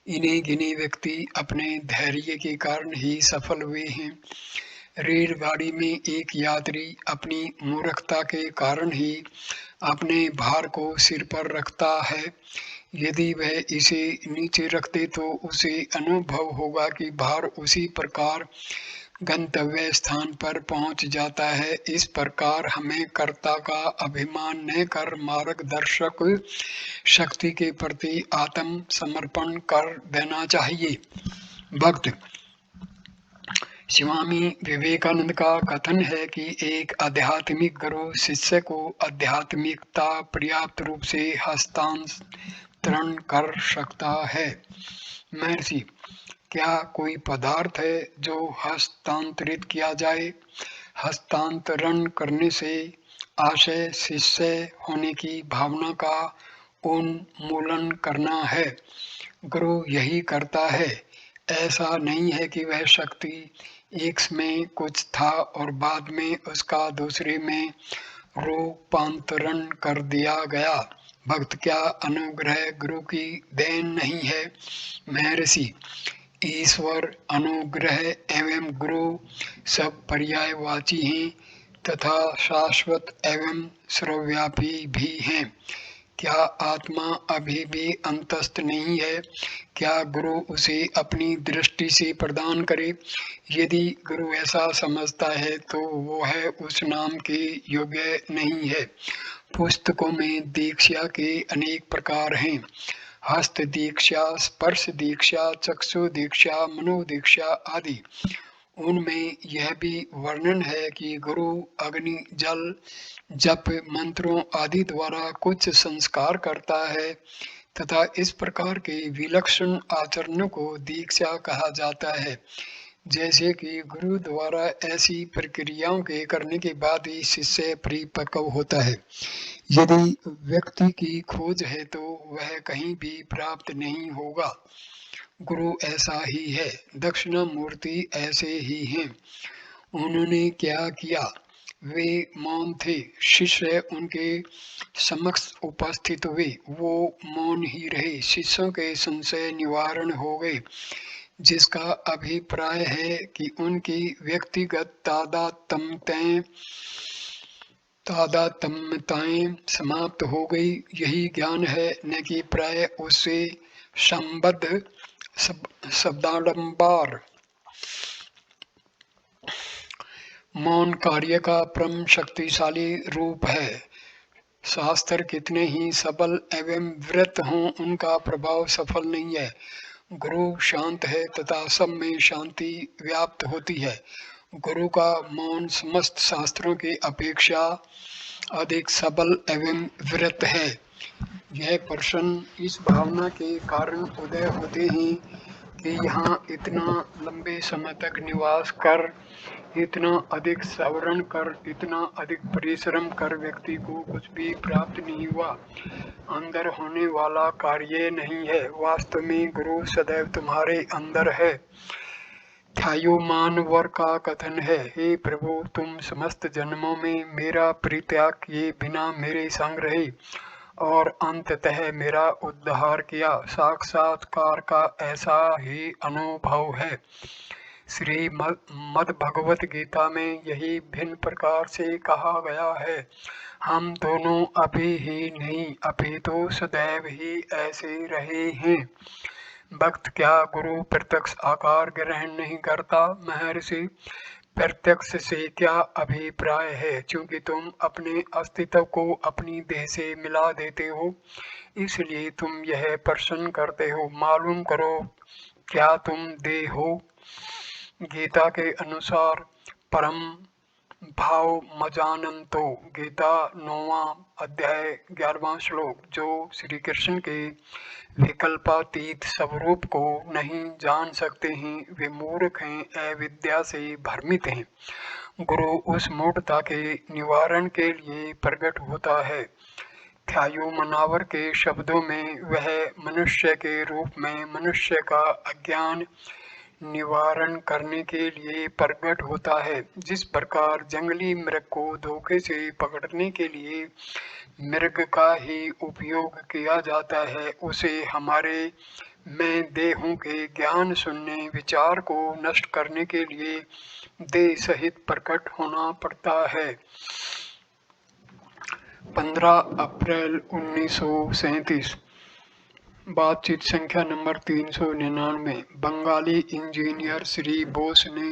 इन्हें गिने व्यक्ति अपने धैर्य के कारण ही सफल हुए हैं। रेलगाड़ी में एक यात्री अपनी मूर्खता के कारण ही अपने भार को सिर पर रखता है। यदि वह इसे नीचे रख दे तो उसे अनुभव होगा कि भार उसी प्रकार गंतव्य स्थान पर पहुंच जाता है। इस प्रकार हमें कर्ता का अभिमान न कर मार्गदर्शक शक्ति के प्रति आत्म समर्पण कर देना चाहिए। भक्त, स्वामी विवेकानंद का कथन है कि एक आध्यात्मिक गुरु शिष्य को आध्यात्मिकता पर्याप्त रूप से हस्तांतरण कर सकता है। महर्षि, क्या कोई पदार्थ है जो हस्तांतरित किया जाए? हस्तांतरण करने से आशय शिष्य होने की भावना का उन्मूलन करना है। गुरु यही करता है। ऐसा नहीं है कि वह शक्ति एक में कुछ था और बाद में उसका दूसरे में रूपांतरण कर दिया गया। भक्त, क्या अनुग्रह गुरु की देन नहीं है? महर्षि, ईश्वर, अनुग्रह एवं गुरु सब पर्यायवाची हैं तथा शाश्वत एवं सर्वव्यापी भी हैं। क्या आत्मा अभी भी अंतस्थ नहीं है? क्या गुरु उसे अपनी दृष्टि से प्रदान करे? यदि गुरु ऐसा समझता है तो वह उस नाम के योग्य नहीं है। पुस्तकों में दीक्षा के अनेक प्रकार हैं। हस्त दीक्षा, स्पर्श दीक्षा, चक्षु दीक्षा, मनो दीक्षा आदि। उनमें यह भी वर्णन है कि गुरु अग्नि, जल, जप, मंत्रों आदि द्वारा कुछ संस्कार करता है तथा इस प्रकार के विलक्षण आचरणों को दीक्षा कहा जाता है। जैसे कि गुरु द्वारा ऐसी प्रक्रियाओं के करने के बाद ही शिष्य परिपक्व होता है। यदि व्यक्ति की खोज है तो वह कहीं भी प्राप्त नहीं होगा। गुरु ऐसा ही है, दक्षिणामूर्ति ऐसे ही हैं। उन्होंने क्या किया? वे मौन थे, शिष्य उनके समक्ष उपस्थित हुए, वो मौन ही रहे, शिष्यों के संशय निवारण हो गए, जिसका अभिप्राय है कि उनकी व्यक्तिगत तादात्म्यताएं समाप्त हो गई। यही ज्ञान है, न कि प्राय उससे संबद्ध शब्दाडंबर। मौन कार्य का परम शक्तिशाली रूप है। शास्त्र कितने ही सबल एवं व्रत हों, उनका प्रभाव सफल नहीं है। गुरु शांत है तथा सब में शांति व्याप्त होती है। गुरु का मौन समस्त शास्त्रों की अपेक्षा अधिक सबल एवं व्रत है। यह प्रश्न इस भावना के कारण उदय होते हैं कि यहाँ इतना लंबे समय तक निवास कर, इतना अधिक सवरण कर, इतना अधिक परिश्रम कर व्यक्ति को कुछ भी प्राप्त नहीं हुआ। अंदर होने वाला कार्य नहीं है, वास्तव में गुरु सदैव तुम्हारे अंदर है। ध्यायोमानवर का कथन है, हे प्रभु, तुम समस्त जन्मों में मेरा परित्याग किए बिना मेरे संग रहे और अंततः मेरा उद्धार किया। साक्षात्कार का ऐसा ही अनुभव है। श्री मद् भगवत गीता में यही भिन्न प्रकार से कहा गया है। हम दोनों अभी ही नहीं, अपितु सदैव ही ऐसे रहे हैं। भक्त क्या गुरु प्रत्यक्ष आकार ग्रहण नहीं करता? महर्षि, प्रत्यक्ष से क्या अभिप्राय है? चूंकि तुम अपने अस्तित्व को अपनी देह से मिला देते हो, इसलिए तुम यह प्रश्न करते हो। मालूम करो, क्या तुम देह हो? गीता के अनुसार परम भाव मजानंतो, गीता 9वां अध्याय 11वां श्लोक, जो श्री कृष्ण के विकल्पातीत स्वरूप को नहीं जान सकते हैं, वे मूर्ख हैं, अविद्या से भ्रमित हैं। गुरु उस मूढ़ता के निवारण के लिए प्रकट होता है। ध्यायो मनावर के शब्दों में वह मनुष्य के रूप में मनुष्य का अज्ञान निवारण करने के लिए प्रकट होता है। जिस प्रकार जंगली मृग को धोखे से पकड़ने के लिए मृग का ही उपयोग किया जाता है, उसे हमारे मैं देहों के ज्ञान शून्य विचार को नष्ट करने के लिए देह सहित प्रकट होना पड़ता है। 15 अप्रैल 1937। बातचीत संख्या नंबर 399। बंगाली इंजीनियर श्री बोस ने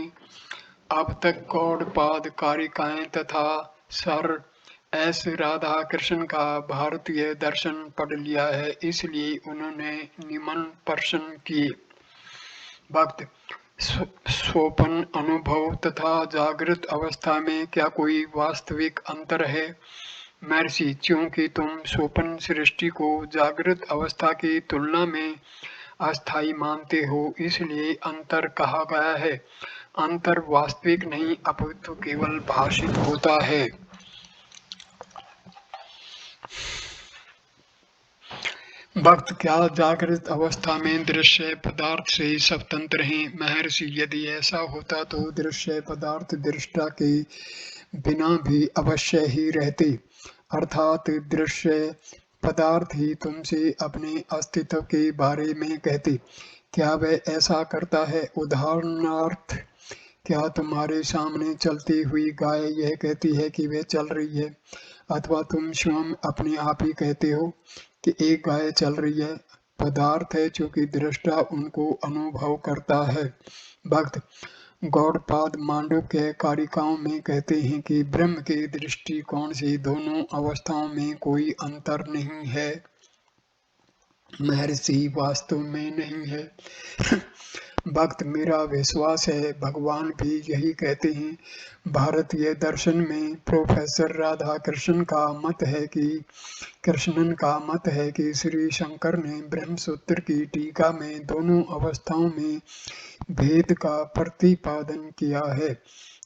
अब तक गौड़पाद कारिकाएं तथा सर एस राधाकृष्णन का भारतीय दर्शन पढ़ लिया है, इसलिए उन्होंने निम्न प्रश्न किए। भक्त, स्वप्न अनुभव तथा जागृत अवस्था में क्या कोई वास्तविक अंतर है? महर्षि, क्योंकि तुम स्वप्न सृष्टि को जागृत अवस्था की तुलना में अस्थायी मानते हो, इसलिए अंतर कहा गया है। अंतर वास्तविक नहीं, अपितु केवल भाषित होता है। भक्त, क्या जागृत अवस्था में दृश्य पदार्थ से स्वतंत्र हैं? महर्षि, यदि ऐसा होता तो दृश्य पदार्थ दृष्टा के बिना भी अवश्य ही रहते, अर्थात दृश्य पदार्थ ही तुमसे अपने अस्तित्व के बारे में कहते। क्या वह ऐसा करता है? उदाहरणार्थ, क्या तुम्हारे सामने चलती हुई गाय यह कहती है कि वह चल रही है, अथवा तुम स्वयं अपने आप ही कहते हो कि एक गाय चल रही है? पदार्थ है, चूंकि दृष्टा उनको अनुभव करता है। भक्त, गौड़पाद मांडुक्य कारिकाओं में कहते हैं कि ब्रह्म के दृष्टिकोण से दोनों अवस्थाओं में कोई अंतर नहीं है। महर्षि वास्तव में नहीं है। भक्त, मेरा विश्वास है भगवान भी यही कहते हैं। भारतीय दर्शन में प्रोफेसर राधाकृष्णन का मत है कि श्री शंकर ने ब्रह्मसूत्र की टीका में दोनों अवस्थाओं में भेद का प्रतिपादन किया है।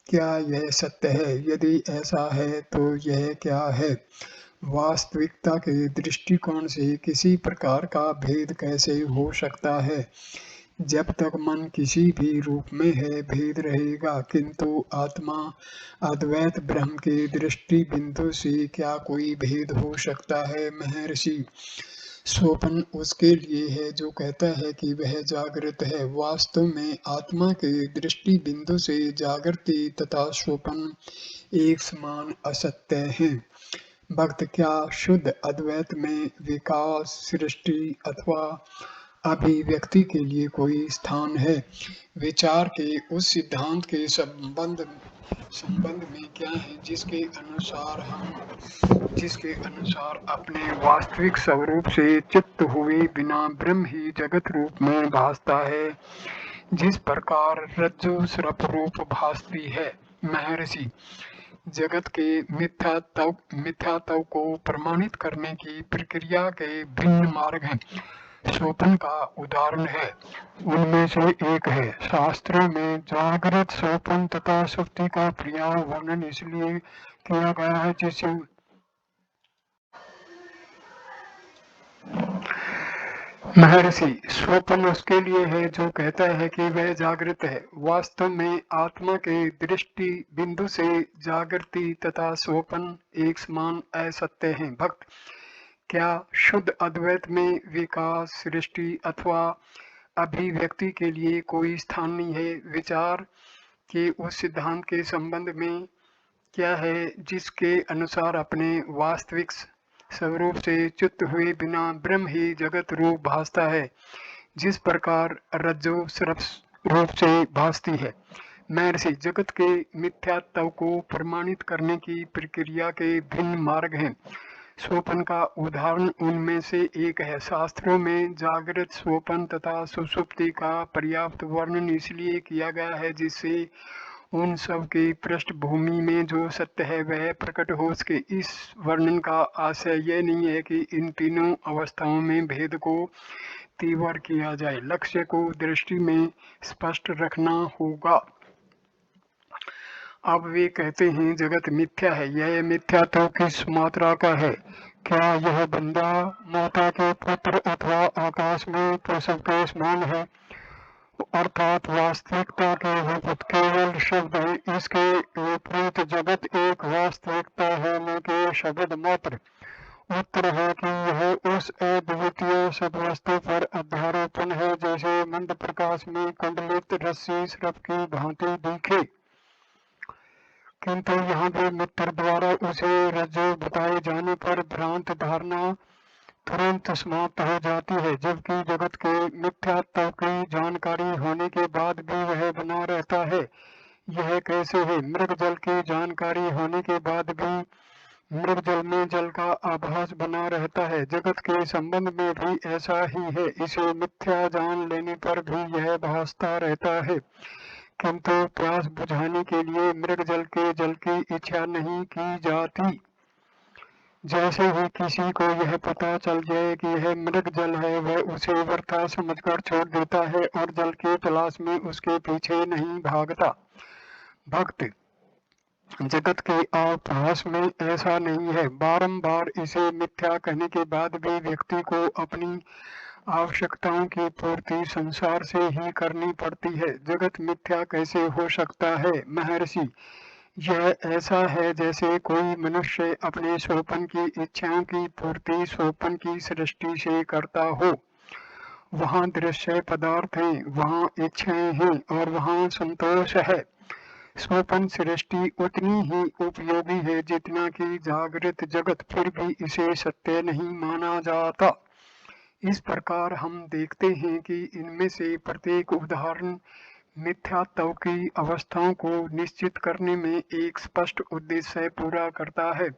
क्या यह सत्य है? यदि ऐसा है तो यह क्या है? वास्तविकता के दृष्टिकोण से किसी प्रकार का भेद कैसे हो सकता है? जब तक मन किसी भी रूप में है, भेद रहेगा, किंतु आत्मा अद्वैत ब्रह्म के दृष्टि बिंदु से क्या कोई भेद हो सकता है? महर्षि, स्वप्न उसके लिए है जो कहता है कि वह जागृत है। वास्तव में आत्मा के दृष्टि बिंदु से जागृति तथा स्वप्न एक समान असत्य हैं। भक्त, क्या शुद्ध अद्वैत में विकास, सृष्टि अथवा अभिव्यक्ति के लिए कोई स्थान है? विचार के उस सिद्धांत के संबंध में क्या है जिसके अनुसार अपने वास्तविक स्वरूप से चित्त हुए बिना ब्रह्म ही जगत रूप में भासता है, जिस प्रकार रज्जु सर्प रूप भासती है। महर्षि, जगत के मिथ्यात्व को प्रमाणित करने की प्रक्रिया के भिन्न मार्ग हैं। स्वप्न का उदाहरण है, उनमें से एक है। शास्त्रों में जागृत, स्वप्न तथा सुप्ति का पर्याय वर्णन इसलिए किया गया है जिससे महर्षि, स्वप्न उसके लिए है जो कहता है कि वह जागृत है। वास्तव में आत्मा के दृष्टि बिंदु से जागृति तथा स्वप्न एक समान असत्य हैं। भक्त, क्या शुद्ध अद्वैत में विकास, सृष्टि अथवा अभिव्यक्ति के लिए कोई स्थान नहीं है? विचार के उस सिद्धांत के संबंध में क्या है जिसके अनुसार अपने वास्तविक स्वरूप से च्युत हुए बिना ब्रह्म ही जगत रूप भासता है, जिस प्रकार रज्जु सर्प रूप से भासती है। महर्षि, जगत के मिथ्यात्व को प्रमाणित करने की प्रक्रिया के भिन्न मार्ग हैं। स्वप्न का उदाहरण उनमें से एक है। शास्त्रों में जागृत, स्वप्न तथा सुषुप्ति का पर्याप्त वर्णन इसलिए किया गया है जिससे उन सब की पृष्ठभूमि में जो सत्य है वह प्रकट हो सके। इस वर्णन का आशय यह नहीं है कि इन तीनों अवस्थाओं में भेद को तीव्र किया जाए, लक्ष्य को दृष्टि में स्पष्ट रखना होगा। अब वे कहते हैं जगत मिथ्या है। यह मिथ्यात्व किस मात्रा का है? क्या यह बंदा माता के पुत्र अथवा आकाश में प्रसव के समान है? अर्थात वास्तविकता के विपरीत केवल शब्द है। इसके विपरीत जगत एक वास्तविकता है न कि शब्द मात्र। उत्तर है कि यह उस अद्वितीय सदवस्तु पर अध्यारोपण है जैसे मंद प्रकाश में कुंडलित रस्सी सर्प की भांति दिखे, किंतु यहाँ भी मित्र द्वारा उसे रज्जु बताए जाने पर भ्रांत धारणा तुरंत समाप्त हो जाती है, जबकि जगत के मिथ्यात्व की जानकारी होने के बाद भी वह बना रहता है। यह कैसे है? मृग जल की जानकारी होने के बाद भी मृग जल में जल का आभास बना रहता है। जगत के संबंध में भी ऐसा ही है। इसे मिथ्या जान लेने पर भी यह भासता रहता है, किंतु प्यास बुझाने के लिए मृग जल की इच्छा नहीं की जाती। जैसे ही किसी को यह पता चल जाए कि यह मृग जल है, वह उसे व्यर्थ समझकर छोड़ देता है और जल की तलाश में उसके पीछे नहीं भागता। भक्त, जगत के आभास में ऐसा नहीं है। बारंबार इसे मिथ्या कहने के बाद भी व्यक्ति को अपनी आवश्यकताओं की पूर्ति संसार से ही करनी पड़ती है। जगत मिथ्या कैसे हो सकता है? महर्षि, यह ऐसा है जैसे कोई मनुष्य अपने स्वप्न की इच्छाओं की पूर्ति स्वप्न की सृष्टि से करता हो। वहाँ दृश्य पदार्थ हैं, वहाँ इच्छाएं हैं और वहाँ संतोष है। स्वप्न सृष्टि उतनी ही उपयोगी है जितना कि जागृत जगत, फिर भी इसे सत्य नहीं माना जाता। इस प्रकार हम देखते हैं कि इनमें से प्रत्येक उदाहरण मिथ्यात्व की अवस्थाओं को निश्चित करने में एक स्पष्ट उद्देश्य पूरा करता है।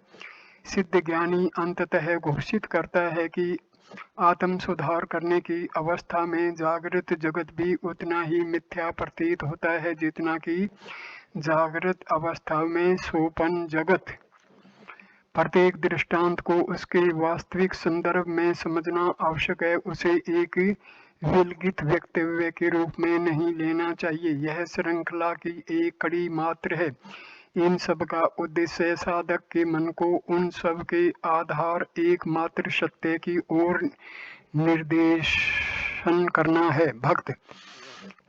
सिद्ध ज्ञानी अंततः घोषित करता है कि आत्म सुधार करने की अवस्था में जागृत जगत भी उतना ही मिथ्या प्रतीत होता है जितना कि जागृत अवस्था में सोपन जगत। प्रत्येक दृष्टांत को उसके वास्तविक संदर्भ में समझना आवश्यक है, उसे एक विलगित वक्तव्य के रूप में नहीं लेना चाहिए। यह श्रृंखला की एक कड़ी मात्र है। इन सब का उद्देश्य साधक के मन को उन सब के आधार एकमात्र सत्य की ओर निर्देशन करना है। भक्त,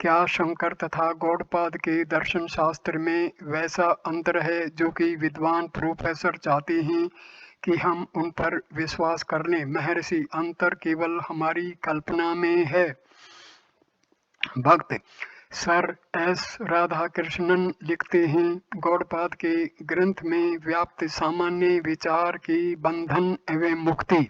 क्या शंकर तथा गौड़पाद के दर्शन शास्त्र में वैसा अंतर है जो कि विद्वान प्रोफेसर चाहते हैं कि हम उन पर विश्वास कर लें? महर्षि, अंतर केवल हमारी कल्पना में है। भक्त, सर एस राधाकृष्णन लिखते हैं, गौड़पाद के ग्रंथ में व्याप्त सामान्य विचार की बंधन एवं मुक्ति,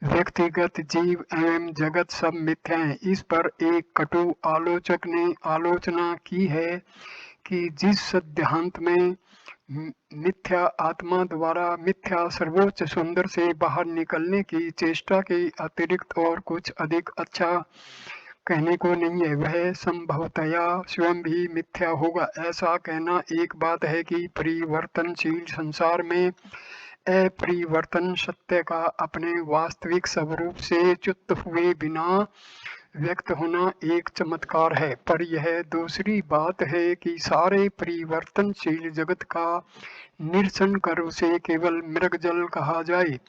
व्यक्तिगत जीव एवं जगत सब मिथ्या है। इस पर एक कटु आलोचक ने आलोचना की है कि जिस सिद्धांत में मिथ्या आत्मा द्वारा मिथ्या सर्वोच्च सुंदर से बाहर निकलने की चेष्टा के अतिरिक्त और कुछ अधिक अच्छा कहने को नहीं है, वह संभवतया स्वयं भी मिथ्या होगा। ऐसा कहना एक बात है कि परिवर्तनशील संसार में अपरिवर्तन सत्य का अपने वास्तविक स्वरूप से च्युत हुए बिना व्यक्त होना एक चमत्कार है, पर यह दूसरी बात है कि सारे परिवर्तनशील जगत का निरसन कर उसे केवल मृगजल कहा जाए।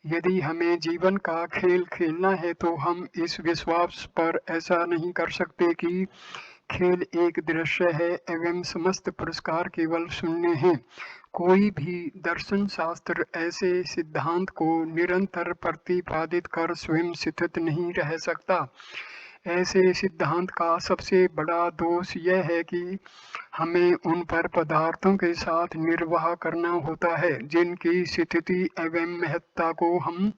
यदि हमें जीवन का खेल खेलना है तो हम इस विश्वास पर ऐसा नहीं कर सकते कि खेल एक दृश्य है एवं समस्त पुरस्कार केवल शून्य हैं। कोई भी दर्शन शास्त्र ऐसे सिद्धांत को निरंतर प्रतिपादित कर स्वयं स्थित नहीं रह सकता। ऐसे सिद्धांत का सबसे बड़ा दोष यह है कि हमें उन पर पदार्थों के साथ निर्वाह करना होता है जिनकी स्थिति एवं महत्ता को हम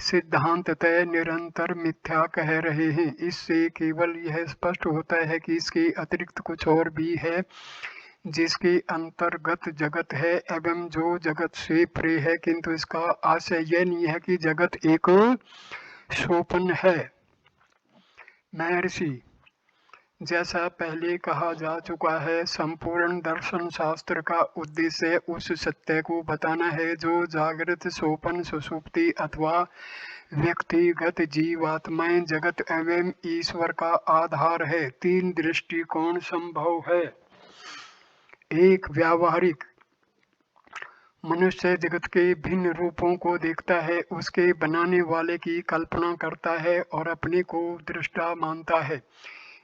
सिद्धांततः निरंतर मिथ्या कह रहे हैं। इससे केवल यह स्पष्ट होता है कि इसके अतिरिक्त कुछ और भी है जिसके अंतर्गत जगत है एवं जो जगत से परे है, किंतु इसका आशय यह नहीं है कि जगत एक सोपन है। महर्षि, जैसा पहले कहा जा चुका है, संपूर्ण दर्शन शास्त्र का उद्देश्य उस सत्य को बताना है जो जागृत, सोपन, सुषुप्ति अथवा व्यक्तिगत जीवात्माएं, जगत एवं ईश्वर का आधार है। तीन दृष्टिकोण संभव है। एक, व्यावहारिक मनुष्य जगत के भिन्न रूपों को देखता है, उसके बनाने वाले की कल्पना करता है और अपने को दृष्टा मानता है।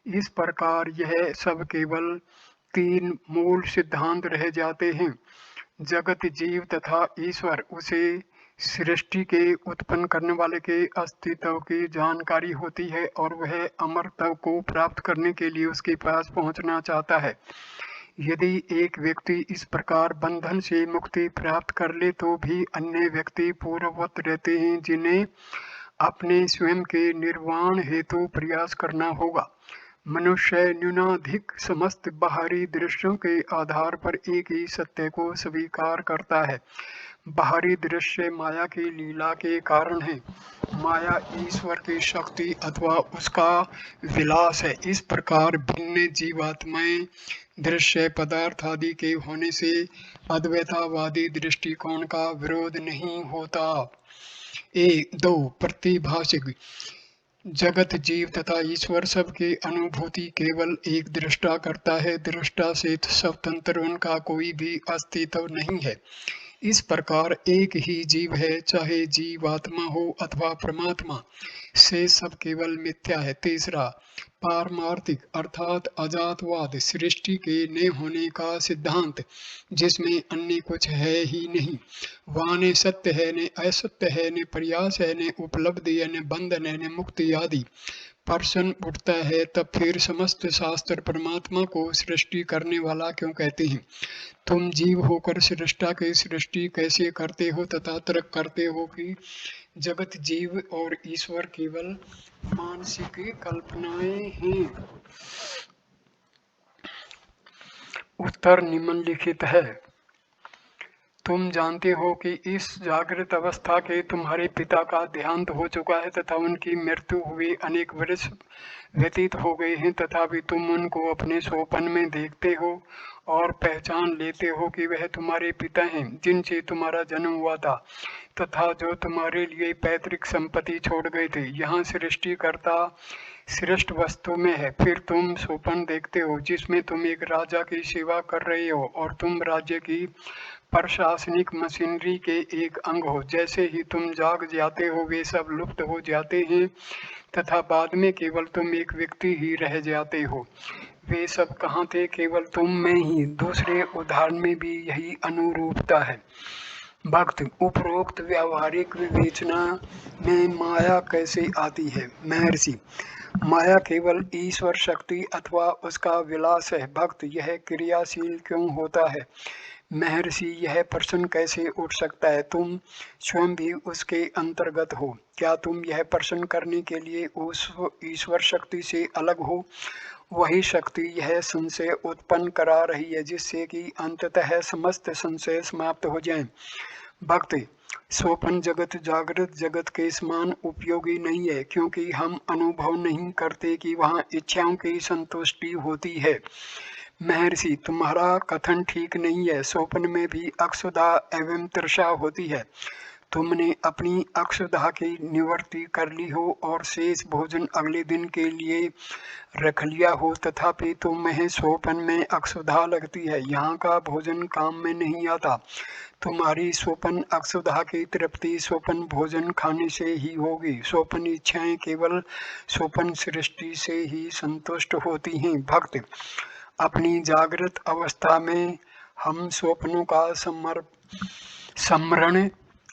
इस प्रकार यह सब केवल तीन मूल सिद्धांत रह जाते हैं, जगत, जीव तथा ईश्वर। उसे सृष्टि के उत्पन्न करने वाले के अस्तित्व की जानकारी होती है और वह अमरत्व को प्राप्त करने के लिए उसके पास पहुंचना चाहता है। यदि एक व्यक्ति इस प्रकार बंधन से मुक्ति प्राप्त कर ले तो भी अन्य व्यक्ति पूर्ववत रहते हैं जिन्हें अपने स्वयं के निर्वाण हेतु प्रयास करना होगा। मनुष्य न्यूनाधिक समस्त बाहरी दृश्यों के आधार पर एक ही सत्य को स्वीकार करता है। बाहरी दृश्य माया की लीला के कारण है। माया ईश्वर की शक्ति अथवा उसका विलास है। इस प्रकार भिन्न जीवात्माएं दृश्य पदार्थ आदि के होने से अद्वैतवादी दृष्टिकोण का विरोध नहीं होता। 2. प्रतिभाषिक जगत, जीव तथा ईश्वर सब की अनुभूति केवल एक दृष्टा करता है। दृष्टा से स्वतंत्र उनका कोई भी अस्तित्व नहीं है। इस प्रकार एक ही जीव है, चाहे जीवात्मा हो अथवा परमात्मा, से सब केवल मिथ्या है। 3. पारमार्थिक अर्थात अजातवाद, सृष्टि के न होने का सिद्धांत जिसमें अन्य कुछ है ही नहीं। वहाँ न सत्य है, न असत्य है, न प्रयास है, न उपलब्धि है, न बंधन है, न मुक्ति आदि। प्रश्न उठता है तब फिर समस्त शास्त्र परमात्मा को सृष्टि करने वाला क्यों कहते हैं? तुम जीव होकर सृष्टा की सृष्टि कैसे करते हो तथा तर्क करते हो कि जगत, जीव और ईश्वर केवल मानसिक कल्पनाएं हैं? उत्तर निम्नलिखित है। तुम जानते हो कि इस जागृत अवस्था के तुम्हारे पिता का देहांत हो चुका है तथा उनकी मृत्यु हुई अनेक वर्ष व्यतीत हो गए हैं, तथापि तुम उनको अपने सोपन में देखते हो और पहचान लेते हो कि वह तुम्हारे पिता हैं जिनसे तुम्हारा जन्म हुआ था तथा जो तुम्हारे लिए पैतृक संपत्ति छोड़ गए थे। यहाँ सृष्टिकर्ता श्रेष्ठ वस्तु में है। फिर तुम सोपन देखते हो जिसमें तुम एक राजा की सेवा कर रहे हो और तुम राज्य की प्रशासनिक मशीनरी के एक अंग हो। जैसे ही तुम जाग जाते हो वे सब लुप्त हो जाते हैं तथा बाद में केवल तुम एक व्यक्ति ही रह जाते हो। वे सब कहाँ थे? केवल तुम में ही। दूसरे उदाहरण में भी यही अनुरूपता है। भक्त, उपरोक्त व्यावहारिक विवेचना में माया कैसे आती है? महर्षि, माया केवल ईश्वर शक्ति अथवा उसका विलास है। भक्त, यह क्रियाशील क्यों होता है? महर्षि, यह प्रश्न कैसे उठ सकता है? तुम स्वयं भी उसके अंतर्गत हो। क्या तुम यह प्रश्न करने के लिए उस ईश्वर शक्ति से अलग हो? वही शक्ति यह संशय उत्पन्न करा रही है जिससे कि अंततः समस्त संशय समाप्त हो जाएं। भक्त, सोपन जगत जागृत जगत के समान उपयोगी नहीं है क्योंकि हम अनुभव नहीं करते कि वहाँ इच्छाओं की संतुष्टि होती है। महर्षि, तुम्हारा कथन ठीक नहीं है। सोपन में भी अक्षुधा एवं तृषा होती है। तुमने अपनी अक्षुधा की निवृत्ति कर ली हो और शेष भोजन अगले दिन के लिए रख लिया हो, तथापि तुम्हें सोपन में अक्षुधा लगती है। यहाँ का भोजन काम में नहीं आता। तुम्हारी सोपन अक्षुधा की तृप्ति सोपन भोजन खाने से ही होगी। सोपन इच्छाएं केवल सोपन सृष्टि से ही संतुष्ट होती हैं। भक्त, अपनी जागृत अवस्था में हम स्वप्नों का स्मरण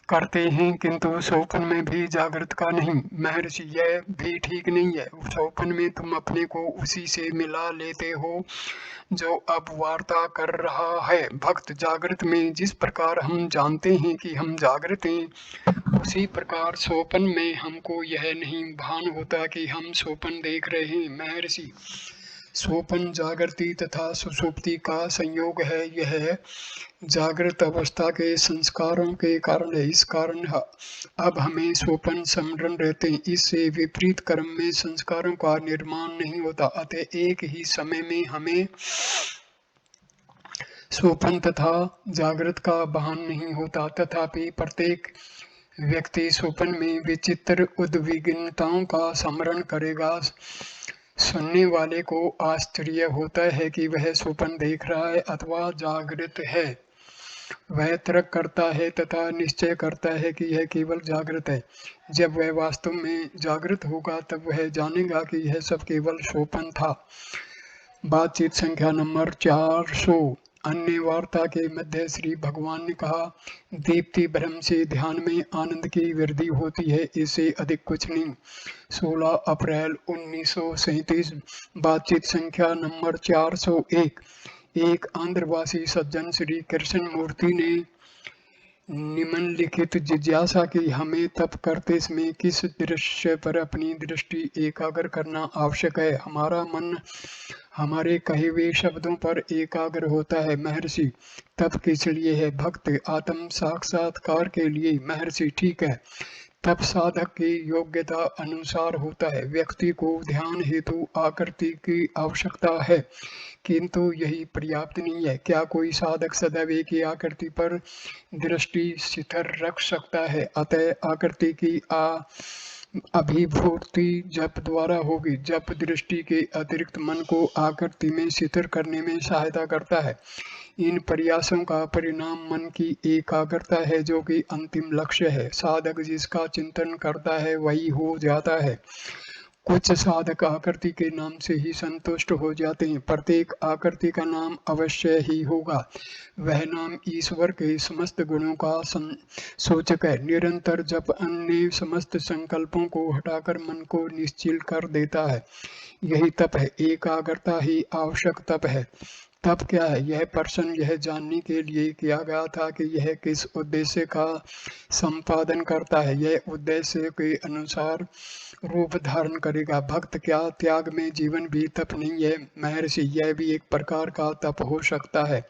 करते हैं किंतु स्वप्न में भी जागृत का नहीं। महर्षि, यह भी ठीक नहीं है। स्वप्न में तुम अपने को उसी से मिला लेते हो जो अब वार्ता कर रहा है। भक्त, जागृत में जिस प्रकार हम जानते हैं कि हम जागृत हैं उसी प्रकार स्वप्न में हमको यह नहीं भान होता कि हम स्वप्न देख रहे हैं। महर्षि, स्वप्न जागृति तथा सुषुप्ति का संयोग है। यह जागृत अवस्था के संस्कारों के कारण है। इस कारण अब हमें स्वप्न स्मरण रहते हैं। इससे विपरीत क्रम में संस्कारों का निर्माण नहीं होता। अतः एक ही समय में हमें स्वप्न तथा जागृत का भान नहीं होता। तथापि प्रत्येक व्यक्ति स्वप्न में विचित्र उद्विग्नताओं का स्मरण करेगा। सुनने वाले को आश्चर्य होता है कि वह स्वप्न देख रहा है अथवा जागृत है। वह तर्क करता है तथा निश्चय करता है कि यह केवल जागृत है। जब वह वास्तव में जागृत होगा तब वह जानेगा कि यह सब केवल स्वप्न था। बातचीत संख्या नंबर 400। अन्य वार्ता के मध्य श्री भगवान ने कहा, दीप्ति ब्रह्म से ध्यान में आनंद की वृद्धि होती है, इससे अधिक कुछ नहीं। 16 अप्रैल 1937। बातचीत संख्या नंबर 401। एक आंध्रवासी सज्जन श्री कृष्ण मूर्ति ने निम्नलिखित जिज्ञासा की, हमें तप करते समय किस दृश्य पर अपनी दृष्टि एकाग्र करना आवश्यक है? हमारा मन हमारे कहे हुए शब्दों पर एकाग्र होता है। महर्षि, तप किस लिए है? भक्त, आत्म साक्षात्कार के लिए। महर्षि, ठीक है। तप साधक की योग्यता अनुसार होता है। व्यक्ति को ध्यान हेतु आकृति की आवश्यकता है किंतु यही पर्याप्त नहीं है। क्या कोई साधक सदैव एक ही आकृति पर दृष्टि स्थिर रख सकता है? अतः आकृति की अभिभूति जप द्वारा होगी। जप दृष्टि के अतिरिक्त मन को आकृति में स्थिर करने में सहायता करता है। इन प्रयासों का परिणाम मन की एकाग्रता है जो कि अंतिम लक्ष्य है। साधक जिसका चिंतन करता है वही हो जाता है। कुछ साधक आकृति के नाम से ही संतुष्ट हो जाते हैं। प्रत्येक आकृति का नाम अवश्य ही होगा। वह नाम ईश्वर के समस्त गुणों का सूचक है। निरंतर जप अन्य समस्त संकल्पों को हटाकर मन को निश्चल कर देता है। यही तप है। एकाग्रता ही आवश्यक तप है। तप क्या है? यह प्रश्न यह जानने के लिए किया गया था कि यह किस उद्देश्य का संपादन करता है। यह उद्देश्य के अनुसार रूप धारण करेगा। भक्त, क्या त्याग में जीवन भी तप नहीं है? महर्षि, यह भी एक प्रकार का तप हो सकता है।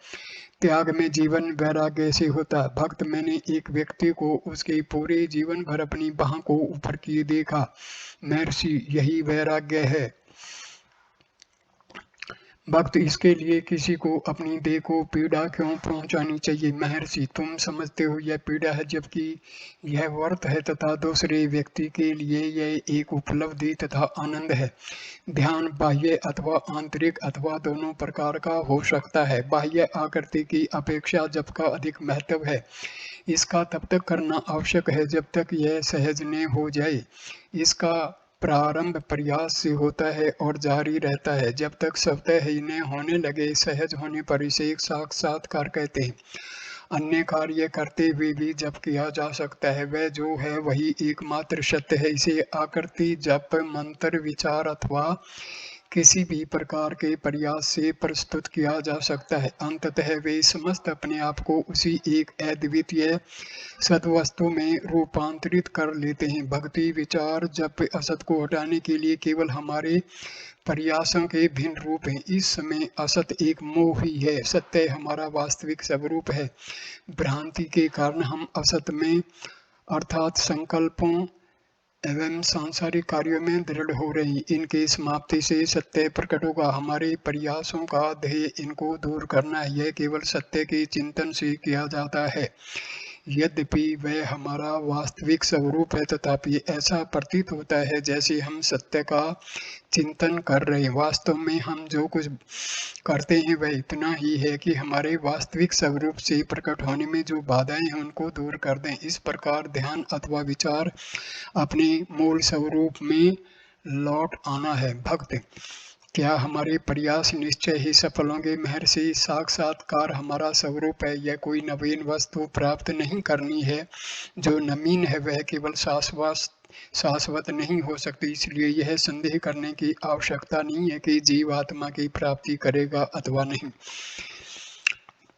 त्याग में जीवन वैराग्य से होता है। भक्त, मैंने एक व्यक्ति को उसके पूरे जीवन भर अपनी बाह को ऊपर किए देखा। महर्षि, यही वैराग्य है। भक्त, इसके लिए किसी को अपनी देह को पीड़ा क्यों पहुंचानी चाहिए? महर्षि, तुम समझते हो यह पीड़ा है, जबकि यह वर्त है तथा दूसरे व्यक्ति के लिए यह एक उपलब्धि तथा आनंद है। ध्यान बाह्य अथवा आंतरिक अथवा दोनों प्रकार का हो सकता है। बाह्य आकृति की अपेक्षा जप का अधिक महत्व है। इसका तब तक करना आवश्यक है जब तक यह सहज न हो जाए। इसका प्रारंभ प्रयास से होता है और जारी रहता है जब तक स्वतः ही न होने लगे। सहज होने पर इसे एक साक्षात्कार कहते हैं। अन्य कार्य करते हुए भी जप किया जा सकता है। वह जो है वही एकमात्र सत्य है। इसे आकृति, जप, मंत्र, विचार अथवा किसी भी प्रकार के प्रयास से प्रस्तुत किया जा सकता है। अंततः वे समस्त अपने आप को उसी एक अद्वितीय सद्वस्तु में रूपांतरित कर लेते हैं। भक्ति, विचार, जप असत को हटाने के लिए केवल हमारे प्रयासों के भिन्न रूप हैं। इस समय असत एक मोह ही है, सत्य हमारा वास्तविक स्वरूप है। भ्रांति के कारण हम असत में अर्थात संकल्पों एवं सांसारिक कार्यों में दृढ़ हो रही। इनके समाप्ति से सत्य प्रकट होगा। हमारे प्रयासों का ध्येय इनको दूर करना है। यह केवल सत्य के चिंतन से किया जाता है। यद्यपि वह हमारा वास्तविक स्वरूप है, तथापि ऐसा प्रतीत होता है जैसे हम सत्य का चिंतन कर रहे हैं। वास्तव में हम जो कुछ करते हैं वह इतना ही है कि हमारे वास्तविक स्वरूप से प्रकट होने में जो बाधाएं हैं उनको दूर कर दें। इस प्रकार ध्यान अथवा विचार अपने मूल स्वरूप में लौट आना है। भक्त, क्या हमारे प्रयास निश्चय ही सफल होंगे? महर्षि, साक्षात्कार हमारा स्वरूप है। यह कोई नवीन वस्तु प्राप्त नहीं करनी है। जो नवीन है वह केवल शाश्वत नहीं हो सकती। इसलिए यह संदेह करने की आवश्यकता नहीं है कि जीवात्मा की प्राप्ति करेगा अथवा नहीं।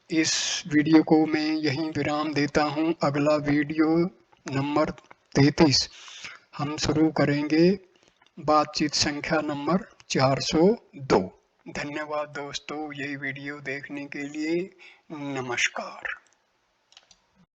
इस वीडियो को मैं यहीं विराम देता हूँ। अगला वीडियो नंबर 33 हम शुरू करेंगे, बातचीत संख्या नंबर 402। धन्यवाद दोस्तों, ये वीडियो देखने के लिए। नमस्कार।